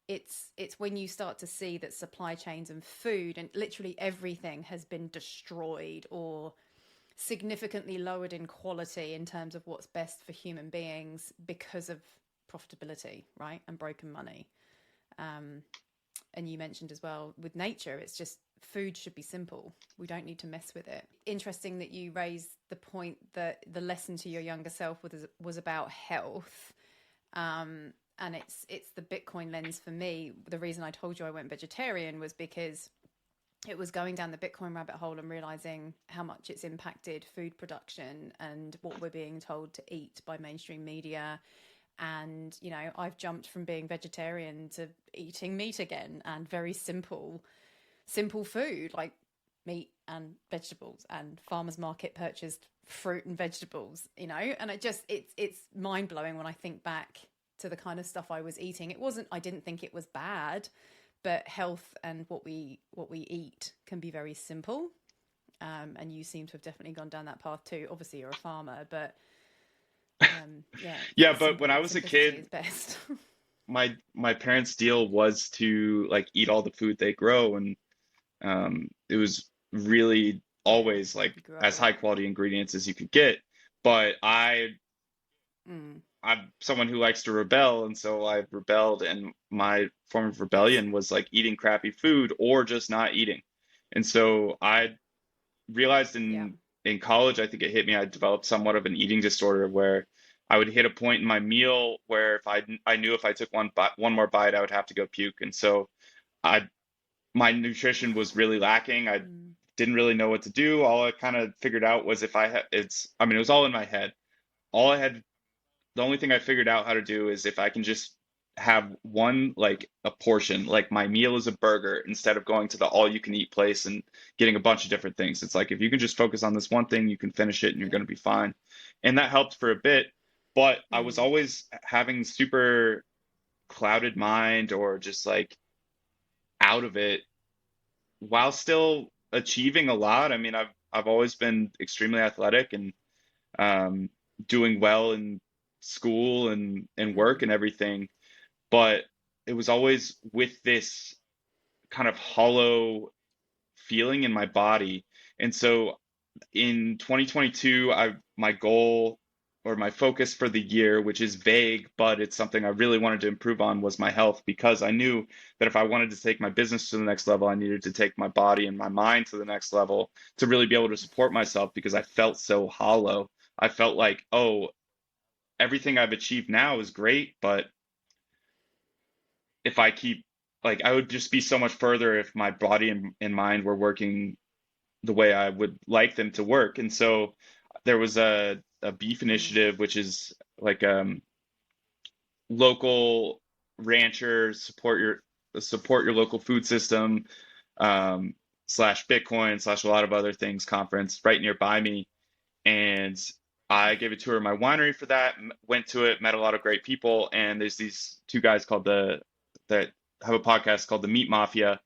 It's when you start to see that supply chains and food and literally everything has been destroyed or significantly lowered in quality in terms of what's best for human beings because of profitability, right? And broken money. Um, and you mentioned as well with nature, it's just food should be simple. We don't need to mess with it. Interesting that you raised the point that the lesson to your younger self was about health. And it's the Bitcoin lens for me. The reason I told you I went vegetarian was because it was going down the Bitcoin rabbit hole and realizing how much it's impacted food production and what we're being told to eat by mainstream media. And, I've jumped from being vegetarian to eating meat again and very simple food. Like meat and vegetables, and farmers market purchased fruit and vegetables, you know, and it's mind blowing when I think back to the kind of stuff I was eating. I didn't think it was bad, but health and what we eat can be very simple. And you seem to have definitely gone down that path too. Obviously, you're a farmer, but yeah, Yeah, but when I was a simplicity kid, is best. my parents' deal was to like eat all the food they grow, and it was really Yeah, always like you grew up as with high that. quality ingredients as you could get. But Mm, I'm someone who likes to rebel, and so I rebelled, and my form of yes. rebellion was like eating crappy food or just not eating. And so I realized Yeah. in college, I think it hit me, I developed somewhat of an eating disorder where I would hit a point in my meal where if I knew if I took one more bite, I would have to go puke. And so I my nutrition was really lacking. I Mm, didn't really know what to do. All I kind of figured out was if I had I mean, it was all in my head. All I had The only thing I figured out how to do is if I can just have one, like a portion, like my meal is a burger instead of going to the all you can eat place and getting a bunch of different things. It's like if you can just focus on this one thing, you can finish it and you're yeah. going to be fine. And that helped for a bit, but I was Mm, always having super clouded mind or just like out of it while still achieving a lot. I mean, I've always been extremely athletic and um, doing well in school and work mm, and everything, but it was always with this kind of hollow feeling in my body. And so in 2022, my goal or my focus for the year, which is vague, but it's something I really wanted to improve on, was my health, because I knew that if I wanted to take my business to the next level, I needed to take my body and my mind to the next level to really be able to support myself because I felt so hollow. I felt like, oh, everything I've achieved now is great, but if I keep like I would just be so much further if my body and mind were working the way I would like them to work. And so there was a beef mm, initiative, which is like local rancher support your local food system, um, slash Bitcoin slash a lot of other things conference right nearby me. And I gave a tour of my winery for that, went to it, met a lot of great people. And there's these two guys called that have a podcast called the Meat Mafia,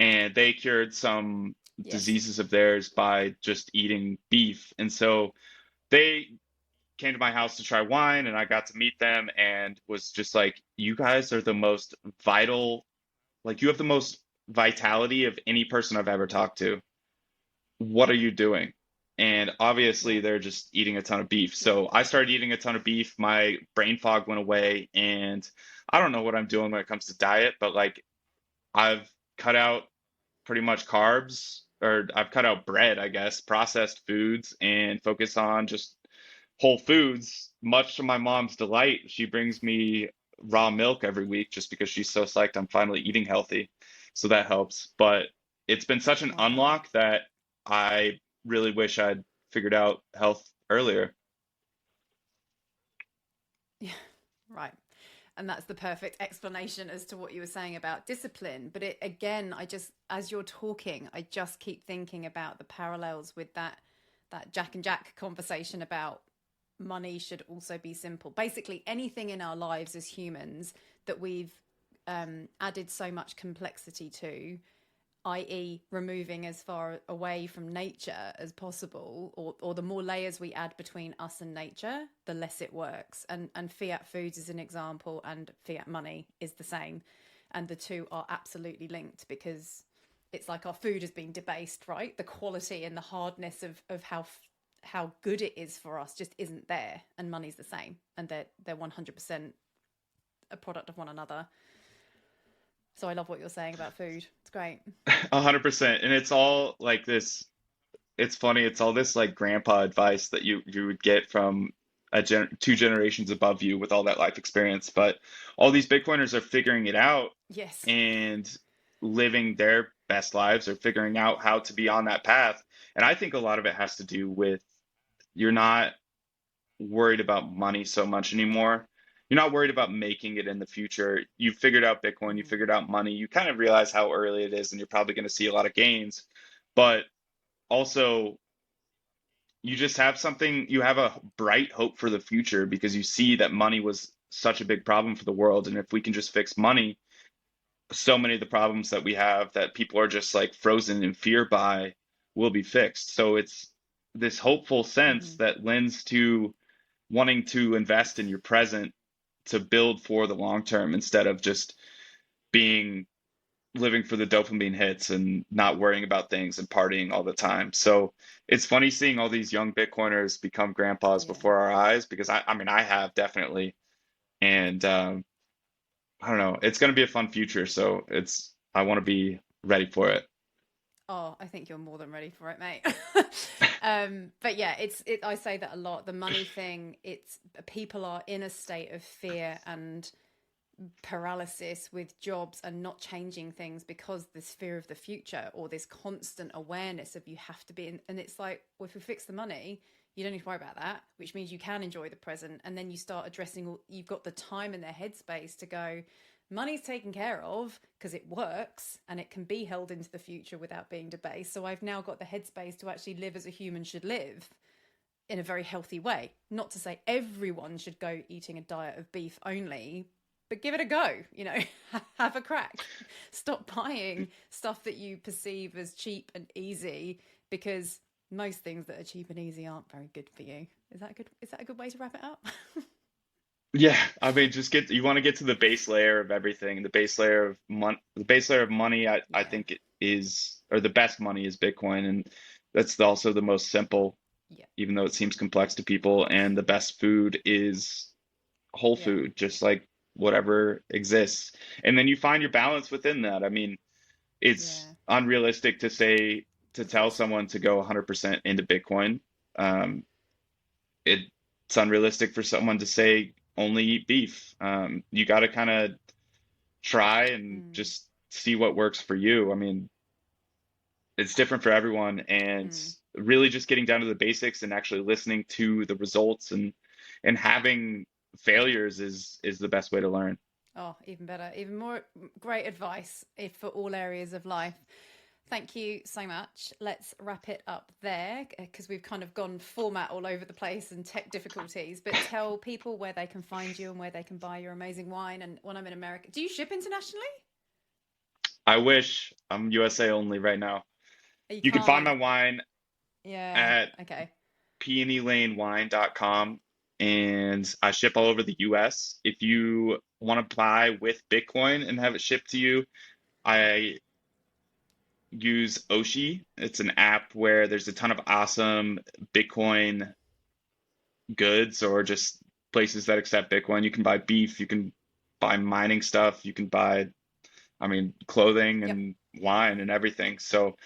and they cured some yes. diseases of theirs by just eating beef. And so they came to my house to try wine, and I got to meet them and was just like, you guys are the most vital, like you have the most vitality of any person I've ever talked to. What are you doing? And obviously Yeah. they're just eating a ton of beef. Yeah. So I started eating a ton of beef. My brain fog went away, and I don't know what I'm doing when it comes to diet, but like I've cut out pretty much carbs, or I've cut out bread, I guess, processed foods, and focus on just whole foods, much to my mom's delight. She brings me raw milk every week just because she's so psyched I'm finally eating healthy. So that helps. But it's been such an Wow. unlock that I really wish I'd figured out health earlier. Yeah. Right. And that's the perfect explanation as to what you were saying about discipline. But it again, as you're talking, I just keep thinking about the parallels with that Jack and Jack conversation about money should also be simple. Basically, anything in our lives as humans that we've added so much complexity to, i.e., removing as far away from nature as possible, or the more layers we add between us and nature, the less it works. And fiat foods is an example, and fiat money is the same. And the two are absolutely linked because it's like our food has been debased, right? The quality and the hardness of how good it is for us just isn't there, and money's the same, and they're 100% a product of one another. So I love what you're saying about food. It's great. 100%. And it's all like this. It's funny. It's all this like grandpa advice that you would get from two generations above you with all that life experience. But all these Bitcoiners are figuring it out Yes. and living their best lives, or figuring out how to be on that path. And I think a lot of it has to do with you're not worried about money so much anymore. You're not worried about making it in the future. You figured out Bitcoin, you Mm, figured out money. You kind of realize how early it is, and you're probably going to see a lot of gains. But also you just have something, you have a bright hope for the future because you see that money was such a big problem for the world. And if we can just fix money, so many of the problems that we have that people are just like frozen in fear by will be fixed. So it's this hopeful sense Hmm. that lends to wanting to invest in your present to build for the long term instead of just being living for the dopamine hits and not worrying about things and partying all the time. So it's funny seeing all these young Bitcoiners become grandpas Yeah. before our eyes because I mean, I have definitely. And I don't know, it's going to be a fun future. So I want to be ready for it. Oh, I think you're more than ready for it, mate. But yeah, I say that a lot. The money thing, it's people are in a state of fear and paralysis with jobs and not changing things because this fear of the future or this constant awareness of you have to be in, and it's like, well, if we fix the money, you don't need to worry about that, which means you can enjoy the present. And then you start addressing you've got the time in their headspace to go, money's taken care of because it works and it can be held into the future without being debased. So I've now got the headspace to actually live as a human should live in a very healthy way. Not to say everyone should go eating a diet of beef only, but give it a go, have a crack. Stop buying stuff that you perceive as cheap and easy, because most things that are cheap and easy aren't very good for you. Is that good? Is that a good way to wrap it up? Yeah, I mean, you want to get to the base layer of everything. The base layer of money, I Yeah. think it is, or the best money is Bitcoin. And that's also the most simple, Yeah. even though it seems complex to people. And the best food is whole Yeah. food, just like whatever exists. And then you find your balance within that. I mean, it's Yeah. unrealistic to tell someone to go 100% into Bitcoin. Um, it's unrealistic for someone to say only eat beef. You got to kind of try and Mm. just see what works for you. I mean, it's different for everyone, and Mm. really just getting down to the basics and actually listening to the results and having failures is the best way to learn. Oh, even better. Even more great advice for all areas of life. Thank you so much. Let's wrap it up there because we've kind of gone format all over the place and tech difficulties. But tell people where they can find you and where they can buy your amazing wine. And when I'm in America, do you ship internationally? I wish I'm USA only right now. You You can find can't. my wine Yeah. at Okay. peonylanewine.com, and I ship all over the US. If you want to buy with Bitcoin and have it shipped to you, I use Oshi. It's an app where there's a ton of awesome Bitcoin goods or just places that accept Bitcoin. You can buy beef, you can buy mining stuff, you can buy, I mean, clothing Yep. and wine and everything. So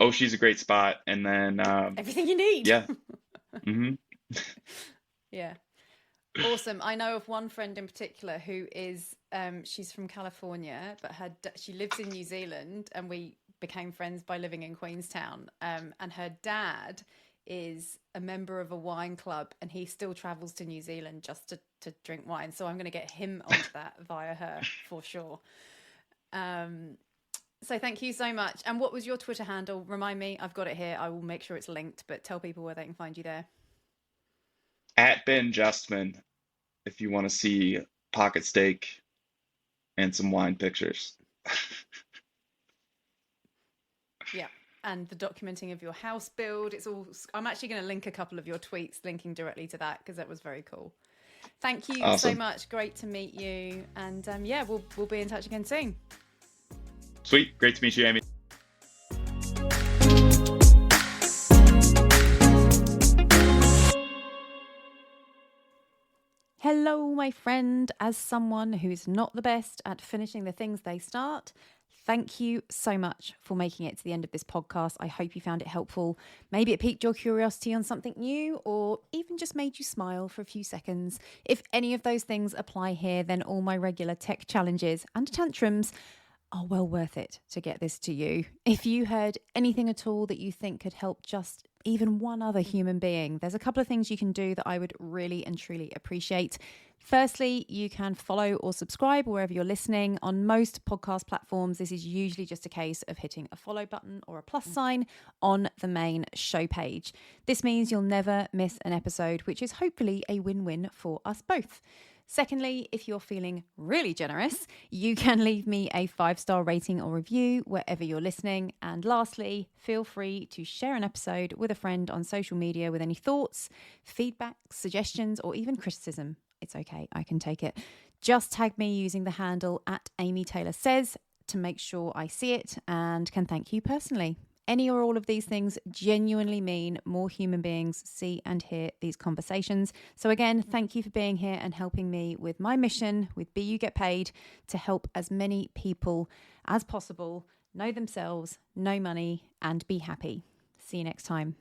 Oshi's a great spot. And then, Everything you need. yeah. Hmm. Yeah. Awesome. I know of one friend in particular who is, she's from California, but she lives in New Zealand, and we became friends by living in Queenstown. And her dad is a member of a wine club, and he still travels to New Zealand just to drink wine. So I'm going to get him onto that via her for sure. So thank you so much. And what was your Twitter handle? Remind me. I've got it here. I will make sure it's linked, but tell people where they can find you there. At Ben Justman, if you want to see pocket steak and some wine pictures. Yeah. And the documenting of your house build. I'm actually going to link a couple of your tweets linking directly to that because that was very cool. Thank you so Awesome. much. Great to meet you. And yeah, we'll be in touch again soon. Sweet. Great to meet you, Amy. Hello, my friend. As someone who's not the best at finishing the things they start, thank you so much for making it to the end of this podcast. I hope you found it helpful. Maybe it piqued your curiosity on something new, or even just made you smile for a few seconds. If any of those things apply here, then all my regular tech challenges and tantrums are well worth it to get this to you. If you heard anything at all that you think could help just even one other human being, there's a couple of things you can do that I would really and truly appreciate. Firstly, you can follow or subscribe wherever you're listening. On most podcast platforms, this is usually just a case of hitting a follow button or a plus sign on the main show page. This means you'll never miss an episode, which is hopefully a win-win for us both. Secondly, if you're feeling really generous, you can leave me a 5-star rating or review wherever you're listening. And lastly, feel free to share an episode with a friend on social media with any thoughts, feedback, suggestions, or even criticism. It's okay, I can take it. Just tag me using the handle @AmyTaylorSays to make sure I see it and can thank you personally. Any or all of these things genuinely mean more human beings see and hear these conversations. So again, thank you for being here and helping me with my mission with Be You Get Paid to help as many people as possible know themselves, know money, and be happy. See you next time.